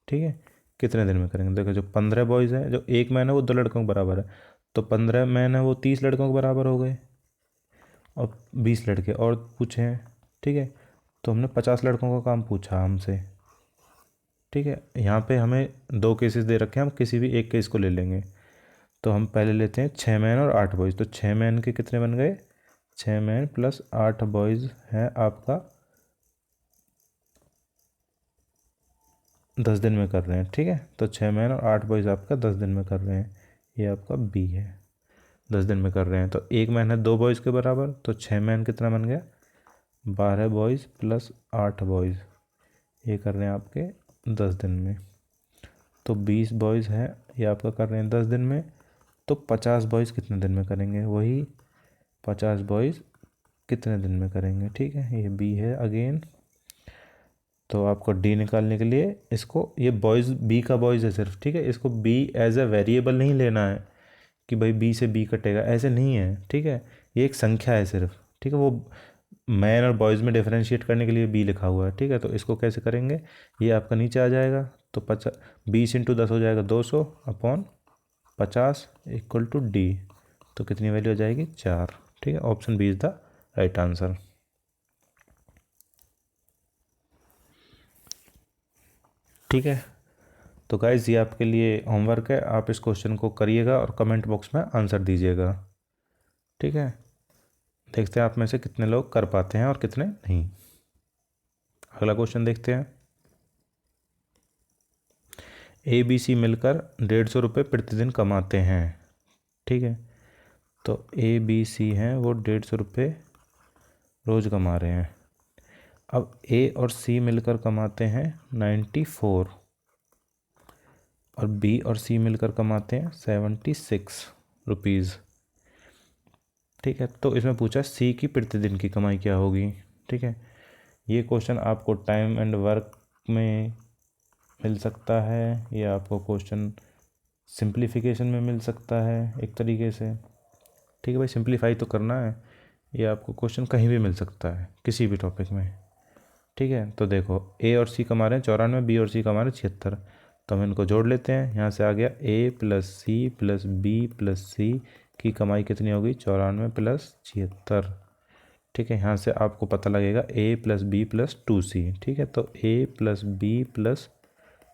ठीक है, कितने दिन में करेंगे। देखो जो 15 बॉयज़ है, जो एक मैन है वो 2 लड़कों के बराबर है, तो 15 मैन है वो 30 लड़कों के बराबर हो गए, और 20 लड़के और पूछे हैं। ठीक है, तो हमने 50 लड़कों का काम पूछा हमसे। ठीक है, यहाँ पे हमें 2 केसेस दे रखे हैं, हम किसी भी एक केस को ले लेंगे। तो हम पहले लेते हैं 6 मैन और 8 बॉयज़। तो 6 मैन के कितने बन गए, 6 मैन प्लस 8 बॉयज़ है आपका 10 दिन में कर रहे हैं। ठीक है, तो 6 मैन और 8 बॉयज़ आपका 10 दिन में कर रहे हैं, ये आपका बी है, 10 दिन में कर रहे हैं। तो एक मैन है 2 बॉयज़ के बराबर, तो 6 मैन कितना बन गया, 12 बॉयज़ प्लस 8 बॉयज़, ये कर रहे हैं आपके 10 दिन में। तो 20 बॉयज़ हैं, ये आपका कर रहे हैं 10 दिन में। तो 50 बॉयज़ कितने दिन में करेंगे, वही 50 बॉयज़ कितने दिन में करेंगे। ठीक है, ये बी है अगेन। तो आपको डी निकालने के लिए इसको, ये बॉयज़ बी का बॉयज़ है सिर्फ, ठीक है, इसको बी एज ए वेरिएबल नहीं लेना है कि भाई बी से बी कटेगा, ऐसे नहीं है। ठीक है, ये एक संख्या है सिर्फ। ठीक है, वो मैन और बॉयज़ में डिफरेंशिएट करने के लिए बी लिखा हुआ है। ठीक है, तो इसको कैसे करेंगे, ये आपका नीचे आ जाएगा, तो 20 × 10 हो जाएगा 200 अपॉन 50 इक्वल टू डी। तो कितनी वैल्यू आ जाएगी, 4। ठीक है, option B is the right answer. ठीक है, तो गाइज़ ये आपके लिए होमवर्क है, आप इस क्वेश्चन को करिएगा और कमेंट बॉक्स में आंसर दीजिएगा। ठीक है, देखते हैं आप में से कितने लोग कर पाते हैं और कितने नहीं। अगला क्वेश्चन देखते हैं। ए बी सी मिलकर 150 रुपये प्रतिदिन कमाते हैं। ठीक है, तो ए बी सी हैं वो 150 रुपये रोज़ कमा रहे हैं। अब ए और सी मिलकर कमाते हैं 94 और बी और सी मिलकर कमाते हैं 76 रुपीज़। ठीक है, तो इसमें पूछा सी की प्रतिदिन की कमाई क्या होगी। ठीक है, ये क्वेश्चन आपको टाइम एंड वर्क में मिल सकता है, या आपको क्वेश्चन सिंप्लीफिकेशन में मिल सकता है एक तरीके से। ठीक है भाई, सिंप्लीफाई तो करना है, ये आपको क्वेश्चन कहीं भी मिल सकता है किसी भी टॉपिक में। ठीक है, तो देखो ए और सी कमा रहे हैं 94, बी और सी कमा रहे हैं 76, तो हम इनको जोड़ लेते हैं। यहाँ से आ गया A plus C plus B plus C की कमाई कितनी होगी, 94 प्लस 76। ठीक है, यहाँ से आपको पता लगेगा ए प्लस बी प्लस 2c। ठीक है, तो ए प्लस बी प्लस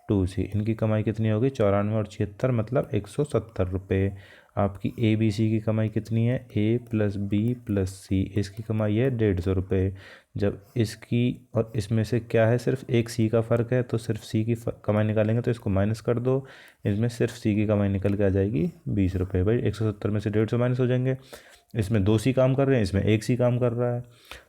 2c इनकी कमाई कितनी होगी, 94 और 76 मतलब 170 रुपये। आपकी ए बी सी की कमाई कितनी है, ए प्लस बी प्लस सी, इसकी कमाई है 150 रुपये। जब इसकी और इसमें से क्या है, सिर्फ एक सी का फ़र्क है, तो सिर्फ सी की कमाई निकालेंगे, तो इसको माइनस कर दो, इसमें सिर्फ सी की कमाई निकल के आ जाएगी 20 रुपये। भाई 170 में से 150 माइनस हो जाएंगे, इसमें 2 सी काम कर रहे हैं, इसमें 1 सी काम कर रहा है।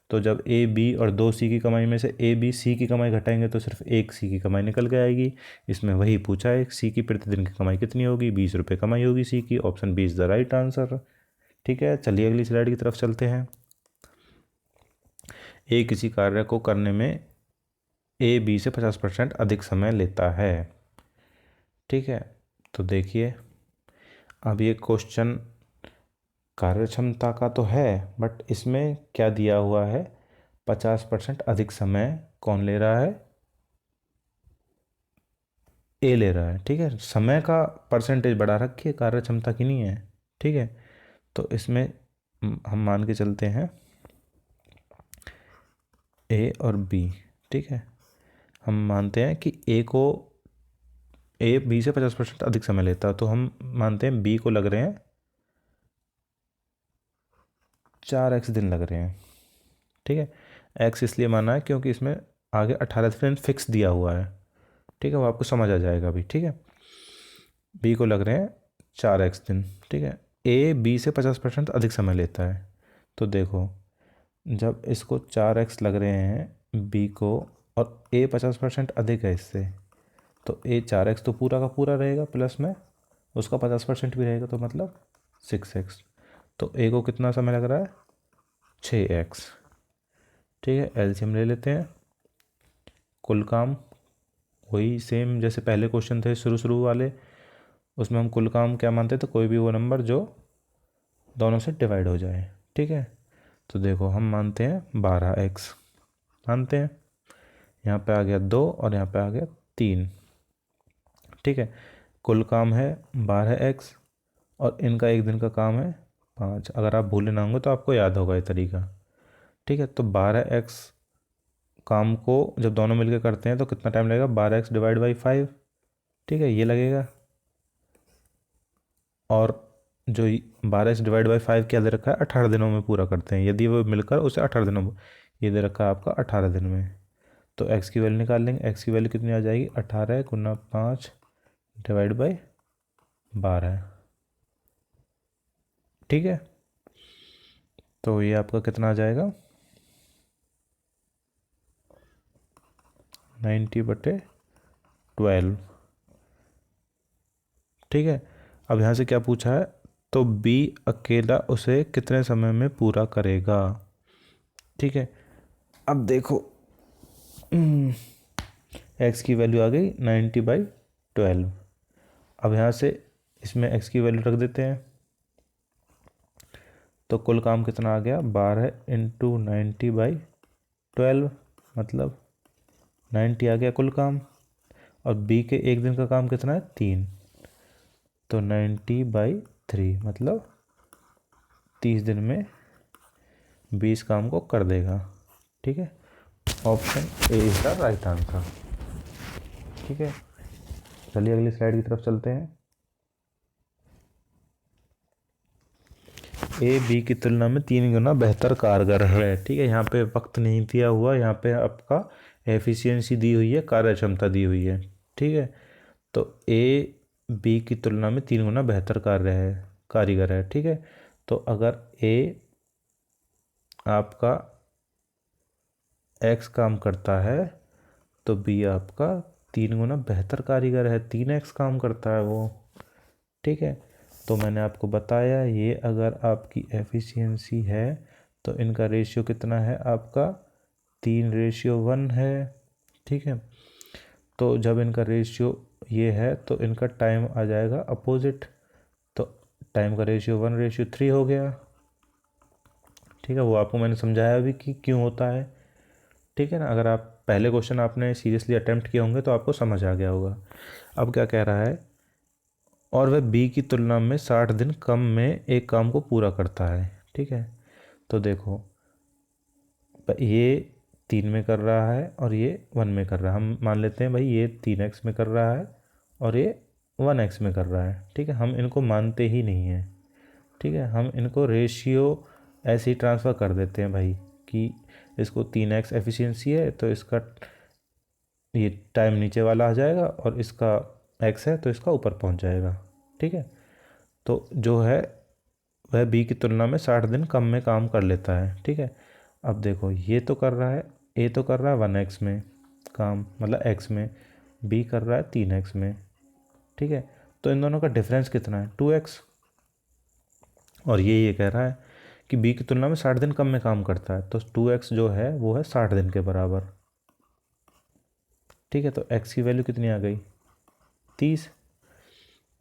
तो जब ए बी और 2 सी की कमाई में से ए बी सी की कमाई घटाएंगे तो सिर्फ 1 सी की कमाई निकल के आएगी। इसमें वही पूछा है, सी की प्रतिदिन की कमाई कितनी होगी, 20 रुपये कमाई होगी सी की। Option B is the right answer. ठीक है, चलिए अगली स्लाइड की तरफ चलते हैं। ए किसी कार्य को करने में ए बी से 50% अधिक समय लेता है। ठीक है, तो देखिए अब ये क्वेश्चन कार्य क्षमता का तो है, बट इसमें क्या दिया हुआ है, 50% अधिक समय कौन ले रहा है, ए ले रहा है। ठीक है, समय का परसेंटेज बढ़ा रखी है, कार्य क्षमता की नहीं है। ठीक है, तो इसमें हम मान के चलते हैं ए और बी, ठीक है। हम मानते हैं कि ए बी से 50% अधिक समय लेता है, तो हम मानते हैं बी को लग रहे हैं 4x दिन लग रहे हैं, ठीक है। एक्स इसलिए माना है क्योंकि इसमें आगे 18 दिन फिक्स दिया हुआ है, ठीक है, वो आपको समझ आ जाएगा अभी, ठीक है। बी को लग रहे हैं 4x दिन, ठीक है। ए बी से 50% अधिक समय लेता है, तो देखो जब इसको 4x लग रहे हैं बी को, और ए 50% अधिक है इससे, तो ए 4x तो पूरा का पूरा रहेगा, प्लस में उसका 50% भी रहेगा, तो मतलब 6x। तो ए को कितना समय लग रहा है? 6x, ठीक है। एलसीएम ले लेते हैं। कुल काम वही सेम जैसे पहले क्वेश्चन थे शुरू वाले, उसमें हम कुल काम क्या मानते थे? कोई भी वो नंबर जो दोनों से डिवाइड हो जाए, ठीक है। तो देखो हम मानते हैं 12x, मानते हैं, यहाँ पे आ गया 2 और यहाँ पे आ गया 3, ठीक है। कुल काम है 12x और इनका एक दिन का काम है 5। अगर आप भूले ना होंगे तो आपको याद होगा ये तरीका, ठीक है। तो 12x काम को जब दोनों मिलकर करते हैं तो कितना टाइम लगेगा? 12x डिवाइड बाई 5, ठीक है, ये लगेगा। और जो 12x डिवाइड बाई 5 क्या दे रखा है? 18 दिनों में पूरा करते हैं, यदि वो मिलकर उसे 18 दिनों में, ये दे रखा है आपका 18 दिन में। तो x की वैल्यू निकाल लेंगे। x की वैल्यू कितनी आ जाएगी? 18 गुना 5 डिवाइड बाई 12, ठीक है। तो ये आपका कितना आ जाएगा? 90/12, ठीक है। अब यहाँ से क्या पूछा है? तो बी अकेला उसे कितने समय में पूरा करेगा, ठीक है। अब देखो x की वैल्यू आ गई 90/12। अब यहाँ से इसमें x की वैल्यू रख देते हैं, तो कुल काम कितना आ गया? 12 इंटू 90/12, मतलब 90 आ गया कुल काम। और b के एक दिन का काम कितना है? 3, तो 90/3 मतलब 30 दिन में 20 काम को कर देगा, ठीक है। Option A is the right answer, ठीक है। चलिए अगली स्लाइड की तरफ चलते हैं। ए बी की तुलना में 3 गुना बेहतर कारगर है, ठीक है। यहाँ पे वक्त नहीं दिया हुआ, यहाँ पे आपका एफिशिएंसी दी हुई है, कार्य क्षमता दी हुई है, ठीक है। तो ए बी की तुलना में 3 गुना बेहतर कारीगर है, ठीक है। तो अगर ए आपका एक्स काम करता है तो बी आपका 3 गुना बेहतर कारीगर है, 3x काम करता है वो, ठीक है। तो मैंने आपको बताया ये अगर आपकी एफिशिएंसी है तो इनका रेशियो कितना है आपका? 3:1 है, ठीक है। तो जब इनका रेशियो ये है तो इनका टाइम आ जाएगा अपोजिट, तो टाइम का रेशियो 1:3 हो गया, ठीक है। वो आपको मैंने समझाया भी कि क्यों होता है, ठीक है ना। अगर आप पहले क्वेश्चन आपने सीरियसली अटेम्प्ट किए होंगे तो आपको समझ आ गया होगा। अब क्या कह रहा है? और वह बी की तुलना में 60 दिन कम में एक काम को पूरा करता है, ठीक है। तो देखो ये 3 में कर रहा है और ये 1 में कर रहा है। हम मान लेते हैं भाई ये 3x में कर रहा है और ये 1x में कर रहा है, ठीक है। हम इनको मानते ही नहीं हैं, ठीक है। हम इनको रेशियो ऐसे ही ट्रांसफ़र कर देते हैं भाई कि इसको 3x एफिशिएंसी है तो इसका ये टाइम नीचे वाला आ जाएगा और इसका x है तो इसका ऊपर पहुंच जाएगा, ठीक है। तो जो है वह बी की तुलना में 60 दिन कम में काम कर लेता है, ठीक है। अब देखो ये तो कर रहा है, ए तो कर रहा है 1x में काम, मतलब x में, बी कर रहा है 3x में, ठीक है। तो इन दोनों का डिफरेंस कितना है? 2x। और ये कह रहा है कि बी की तुलना में 60 दिन कम में काम करता है, तो 2x जो है वो है 60 दिन के बराबर, ठीक है। तो x की वैल्यू कितनी आ गई? 30।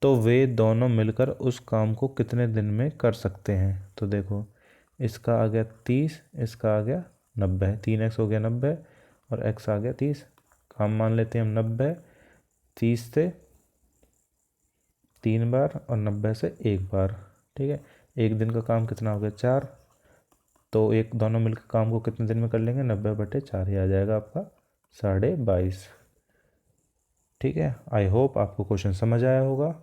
तो वे दोनों मिलकर उस काम को कितने दिन में कर सकते हैं? तो देखो इसका आ गया 30, इसका आ गया 90, 3x हो गया 90 और x आ गया 30। काम मान लेते हैं हम 90, 30 से 3 बार और 90 से 1 बार, ठीक है। एक दिन का काम कितना हो गया 4, तो एक दोनों मिलकर काम को कितने दिन में कर लेंगे 90/4 ही आ जाएगा आपका 22.5। ठीक है, आई होप आपको क्वेश्चन समझ आया होगा।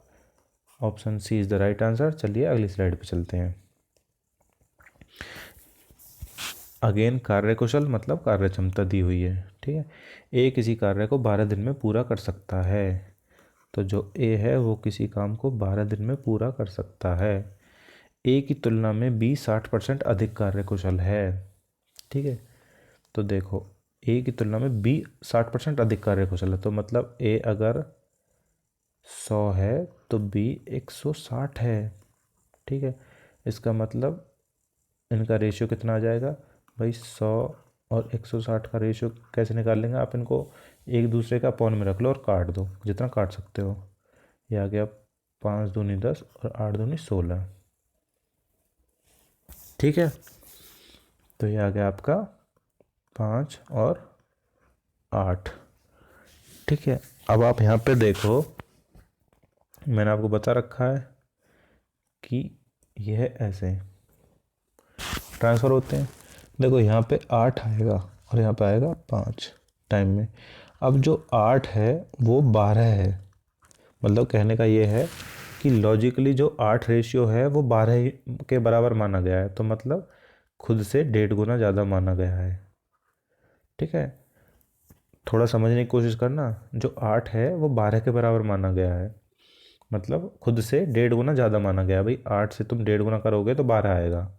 Option C is the right answer. चलिए अगली स्लाइड पे चलते हैं। अगेन कार्यकुशल मतलब कार्य क्षमता दी हुई है। ठीक है, ए किसी कार्य को 12 दिन में पूरा कर सकता है। तो जो ए है वो किसी काम को 12 दिन में पूरा कर सकता है। ए की तुलना में बी 60% अधिक कार्यकुशल है। ठीक है, तो देखो ए की तुलना में बी 60% अधिक कार्यकुशल है, तो मतलब ए अगर 100 है तो बी 160 है। ठीक है, इसका मतलब इनका रेशियो कितना आ जाएगा भाई 100 और 160 का रेशियो कैसे निकाल लेंगे आप, इनको एक दूसरे का अपॉन में रख लो और काट दो जितना काट सकते हो। ये आ गया 5 दूनी 10 और 8 दूनी 16। ठीक है, तो ये आ गया आपका 5 और 8। ठीक है, अब आप यहाँ पे देखो मैंने आपको बता रखा है कि यह ऐसे ट्रांसफ़र होते हैं। देखो यहाँ पे 8 आएगा और यहाँ पे आएगा 5 टाइम में। अब जो 8 है वो 12 है, मतलब कहने का ये है कि लॉजिकली जो 8 रेशियो है वो 12 के बराबर माना गया है, तो मतलब खुद से 1.5 गुना ज़्यादा माना गया है। ठीक है, थोड़ा समझने की कोशिश करना, जो 8 है वो 12 के बराबर माना गया है, मतलब खुद से 1.5 गुना ज़्यादा माना गया है। भाई 8 से तुम 1.5 गुना करोगे तो 12 आएगा।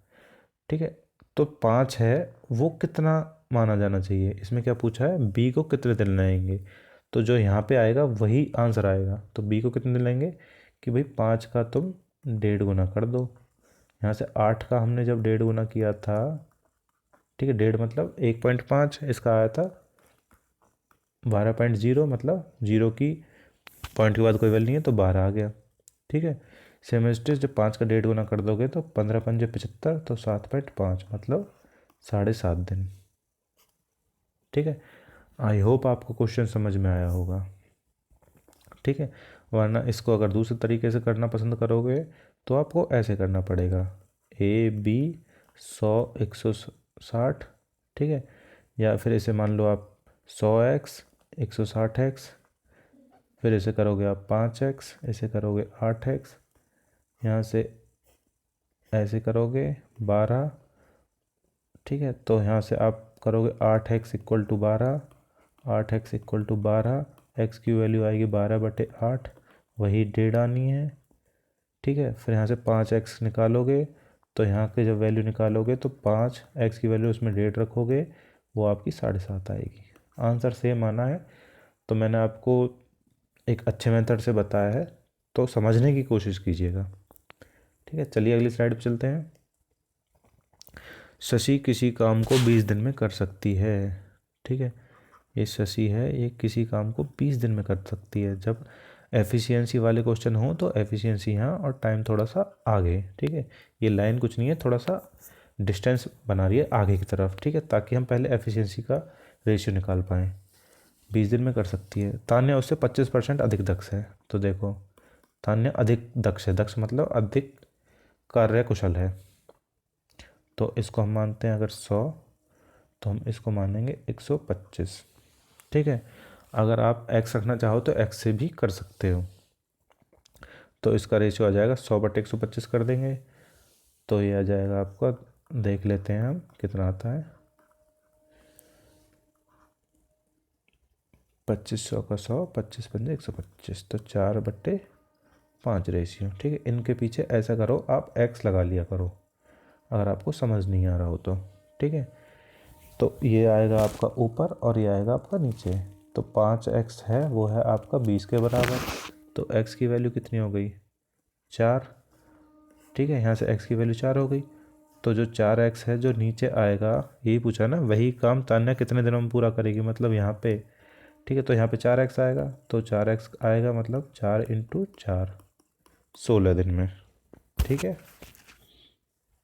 ठीक है, तो 5 है वो कितना माना जाना चाहिए, इसमें क्या पूछा है बी को कितने दिन लगेंगे, तो जो यहाँ पे आएगा वही आंसर आएगा। तो बी को कितने दिन लगेंगे कि भाई 5 का तुम 1.5 गुना कर दो, यहाँ से 8 का हमने जब 1.5 गुना किया था, ठीक है 1.5 मतलब 1.5, इसका आया था 12.0, मतलब जीरो की पॉइंट के बाद कोई वैल्यू नहीं है तो 12 आ गया। ठीक है, सेमेस्टर जब 5 का 1.5 गुना कर दोगे तो 15 पंजे 75, तो 7.5 मतलब 7.5 दिन। ठीक है, आई होप आपको क्वेश्चन समझ में आया होगा। ठीक है, वरना इसको अगर दूसरे तरीके से करना पसंद करोगे तो आपको ऐसे करना पड़ेगा ए बी 100 160। ठीक है, या फिर इसे मान लो आप 100x 160x, फिर इसे करोगे आप 5x, इसे करोगे 8x, यहाँ से ऐसे करोगे 12। ठीक है, तो यहाँ से आप करोगे 8x equal to 12, 8x equal to 12, x की वैल्यू आएगी 12/8, वही 1.5 आनी है। ठीक है, फिर यहाँ से 5x निकालोगे, तो यहाँ के जब वैल्यू निकालोगे तो 5x की वैल्यू उसमें 1.5 रखोगे, वो आपकी 7.5 आएगी। आंसर सेम आना है, तो मैंने आपको एक अच्छे मेथड से बताया है, तो समझने की कोशिश कीजिएगा। ठीक है, चलिए अगली स्लाइड पर चलते हैं। शशि किसी काम को 20 दिन में कर सकती है। ठीक है, ये शशि है, ये किसी काम को 20 दिन में कर सकती है। जब एफिशिएंसी वाले क्वेश्चन हो तो एफिशिएंसी यहाँ और टाइम थोड़ा सा आगे। ठीक है, ये लाइन कुछ नहीं है, थोड़ा सा डिस्टेंस बना रही है आगे की तरफ। ठीक है, ताकि हम पहले एफिशिएंसी का रेशियो निकाल पाएँ। 20 दिन में कर सकती है। तान्या उससे 25% अधिक दक्ष है। तो देखो तान्या अधिक दक्ष है, दक्ष मतलब अधिक कार्यकुशल है, तो इसको हम मानते हैं अगर 100, तो हम इसको मानेंगे 125। ठीक है, अगर आप x रखना चाहो तो x से भी कर सकते हो, तो इसका रेशियो आ जाएगा 100/125 कर देंगे, तो ये आ जाएगा आपका, देख लेते हैं हम कितना आता है। 2500 का 100, 25 पंजे 125, तो 4/5 रेशियो। ठीक है, इनके पीछे ऐसा करो आप x लगा लिया करो अगर आपको समझ नहीं आ रहा हो तो। ठीक है, तो ये आएगा आपका ऊपर और ये आएगा आपका नीचे। तो 5x है वो है आपका 20 के बराबर, तो x की वैल्यू कितनी हो गई 4। ठीक है, यहाँ से x की वैल्यू 4 हो गई, तो जो 4x है जो नीचे आएगा, यही पूछा ना, वही काम तान्या कितने दिनों में पूरा करेगी, मतलब यहाँ पे। ठीक है, तो यहाँ पे 4x आएगा, तो 4x आएगा मतलब 4 × 4 16 दिन में। ठीक है,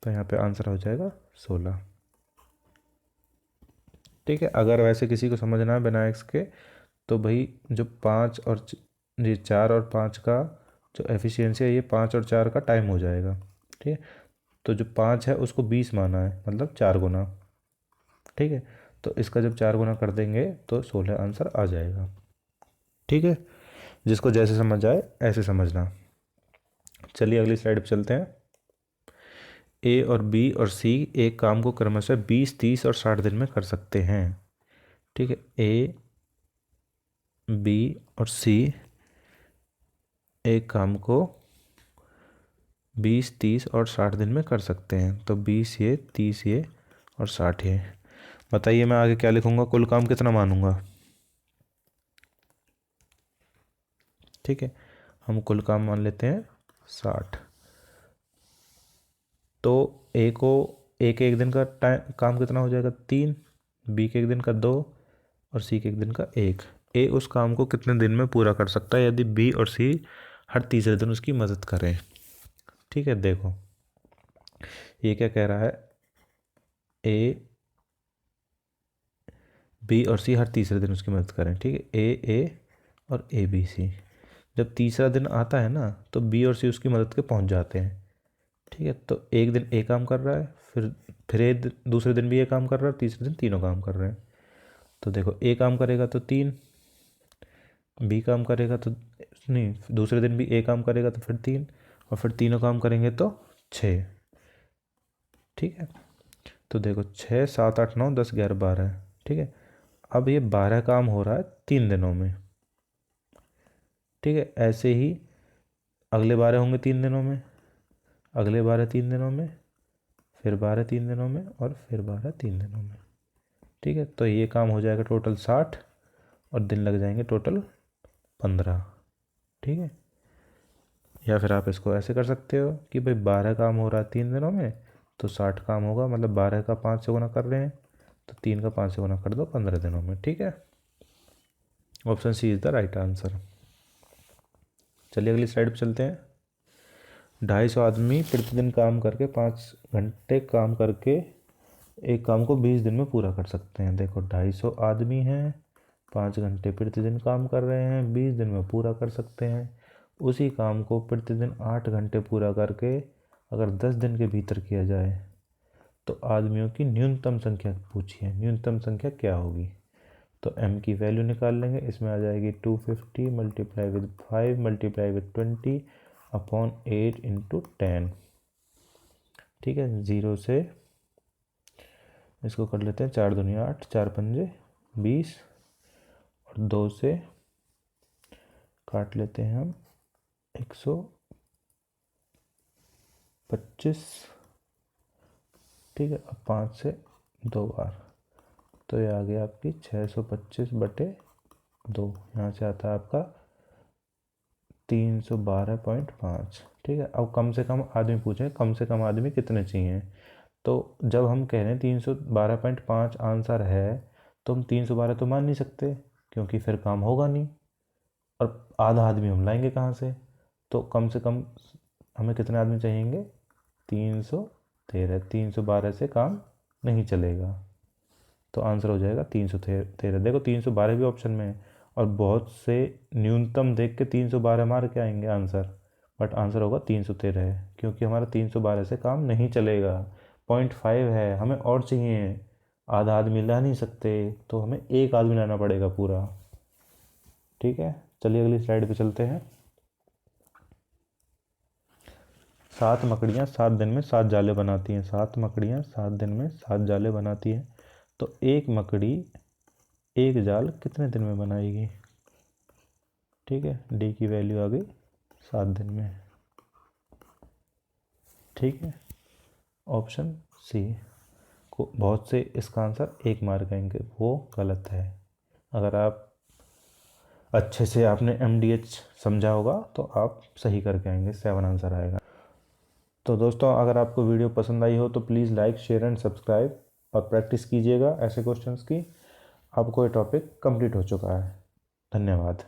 तो यहाँ पे आंसर हो जाएगा 16। ठीक है, अगर वैसे किसी को समझना है बिना एक्स के, तो भाई जो 5 और ये 4 और 5 का जो एफिशिएंसी है, ये 5 और 4 का टाइम हो जाएगा। ठीक है, तो जो 5 है उसको 20 माना है, मतलब 4 गुना। ठीक है, तो इसका जब 4 गुना कर देंगे तो 16 आंसर आ जाएगा। ठीक है, जिसको जैसे समझ आए ऐसे समझना। चलिए अगली स्लाइड पे चलते हैं। ए और बी और सी एक काम को क्रमशः 20, 30 और 60 दिन में कर सकते हैं। ठीक है, ए, बी और सी एक काम को 20, 30 और 60 दिन में कर सकते हैं। तो 20 ये, 30 ये और 60 ये। बताइए मैं आगे क्या लिखूंगा, कुल काम कितना मानूंगा। ठीक है, हम कुल काम मान लेते हैं 60। तो ए को, ए के एक दिन का टाइम काम कितना हो जाएगा 3, बी के एक दिन का 2 और सी के एक दिन का 1। ए उस काम को कितने दिन में पूरा कर सकता है यदि बी और सी हर तीसरे दिन उसकी मदद करें। ठीक है, देखो ये क्या कह रहा है, ए, बी और सी हर तीसरे दिन उसकी मदद करें। ठीक है, ए और ए बी सी। जब तीसरा दिन आता है ना तो बी और सी उसकी मदद के पहुंच जाते हैं। ठीक है, तो एक दिन ए काम कर रहा है, फिर दूसरे दिन भी ए काम कर रहा है, तीसरे दिन तीनों काम कर रहे हैं। तो देखो ए काम करेगा तो 3, बी काम करेगा तो नहीं, दूसरे दिन भी ए काम करेगा तो फिर 3, और फिर तीनों काम करेंगे तो 6। ठीक है, तो देखो 6, 7, 8, 9, 10, 11, 12। ठीक है, अब ये 12 काम हो रहा है 3 दिनों में। ठीक है, ऐसे ही अगले 12 होंगे 3 दिनों में, अगले 12 3 दिनों में, फिर 12 3 दिनों में और फिर 12 3 दिनों में। ठीक है, तो ये काम हो जाएगा टोटल 60 और दिन लग जाएंगे टोटल 15। ठीक है, या फिर आप इसको ऐसे कर सकते हो कि भाई 12 काम हो रहा है 3 दिनों में तो 60 काम होगा, मतलब 12 का 5 से गुना कर रहे हैं तो 3 का 5 से गुना कर दो 15 दिनों में। ठीक है, option C is the right answer. चलिए अगली स्लाइड पर चलते हैं। 250 आदमी प्रतिदिन काम करके 5 घंटे काम करके एक काम को 20 दिन में पूरा कर सकते हैं। देखो 250 आदमी हैं, 5 घंटे प्रतिदिन काम कर रहे हैं, 20 दिन में पूरा कर सकते हैं। उसी काम को प्रतिदिन 8 घंटे पूरा करके अगर 10 दिन के भीतर किया जाए तो आदमियों की न्यूनतम संख्या पूछिए, न्यूनतम संख्या क्या होगी। तो m की वैल्यू निकाल लेंगे, इसमें आ जाएगी 250 multiply with 5 multiply with 20 upon 8 into 10। ठीक है, 0 से इसको कर लेते हैं 4 दूनी 8, 4 पंजे 20 और 2 से काट लेते हैं हम 125। ठीक है, अब 5 से 2 बार तो ये आ गया आपकी 625/2। यहाँ से आता है आपका 312.5। ठीक है, अब कम से कम आदमी पूछे, कम से कम आदमी कितने चाहिए। तो जब हम कह रहे हैं 312.5 आंसर है तो हम 312 तो मान नहीं सकते क्योंकि फिर काम होगा नहीं, और आधा आदमी हम लाएंगे कहाँ से। तो कम से कम हमें कितने आदमी चाहिएंगे, 313। 312 से काम नहीं चलेगा, तो आंसर हो जाएगा 313। देखो 312 भी ऑप्शन में है और बहुत से न्यूनतम देख के 312 मार के आएंगे आंसर, बट आंसर होगा 313 है क्योंकि हमारा 312 से काम नहीं चलेगा। 0.5 है, हमें और चाहिए, आधा आदमी ला नहीं सकते तो हमें एक आदमी लाना पड़ेगा पूरा। ठीक है, चलिए अगली स्लाइड पे चलते हैं। 7 मकड़ियाँ 7 दिन में 7 जाले बनाती हैं। 7 मकड़ियाँ 7 दिन में 7 जाले बनाती हैं, तो एक मकड़ी एक जाल कितने दिन में बनाएगी। ठीक है, डी की वैल्यू आ गई 7 दिन में। ठीक है, ऑप्शन सी को बहुत से इसका आंसर 1 मार्क आएंगे, वो गलत है। अगर आप अच्छे से आपने MDH समझा होगा तो आप सही करके आएंगे, 7 आंसर आएगा। तो दोस्तों अगर आपको वीडियो पसंद आई हो तो please like, share and subscribe और प्रैक्टिस कीजिएगा ऐसे क्वेश्चंस की। आपको ये टॉपिक कंप्लीट हो चुका है। धन्यवाद।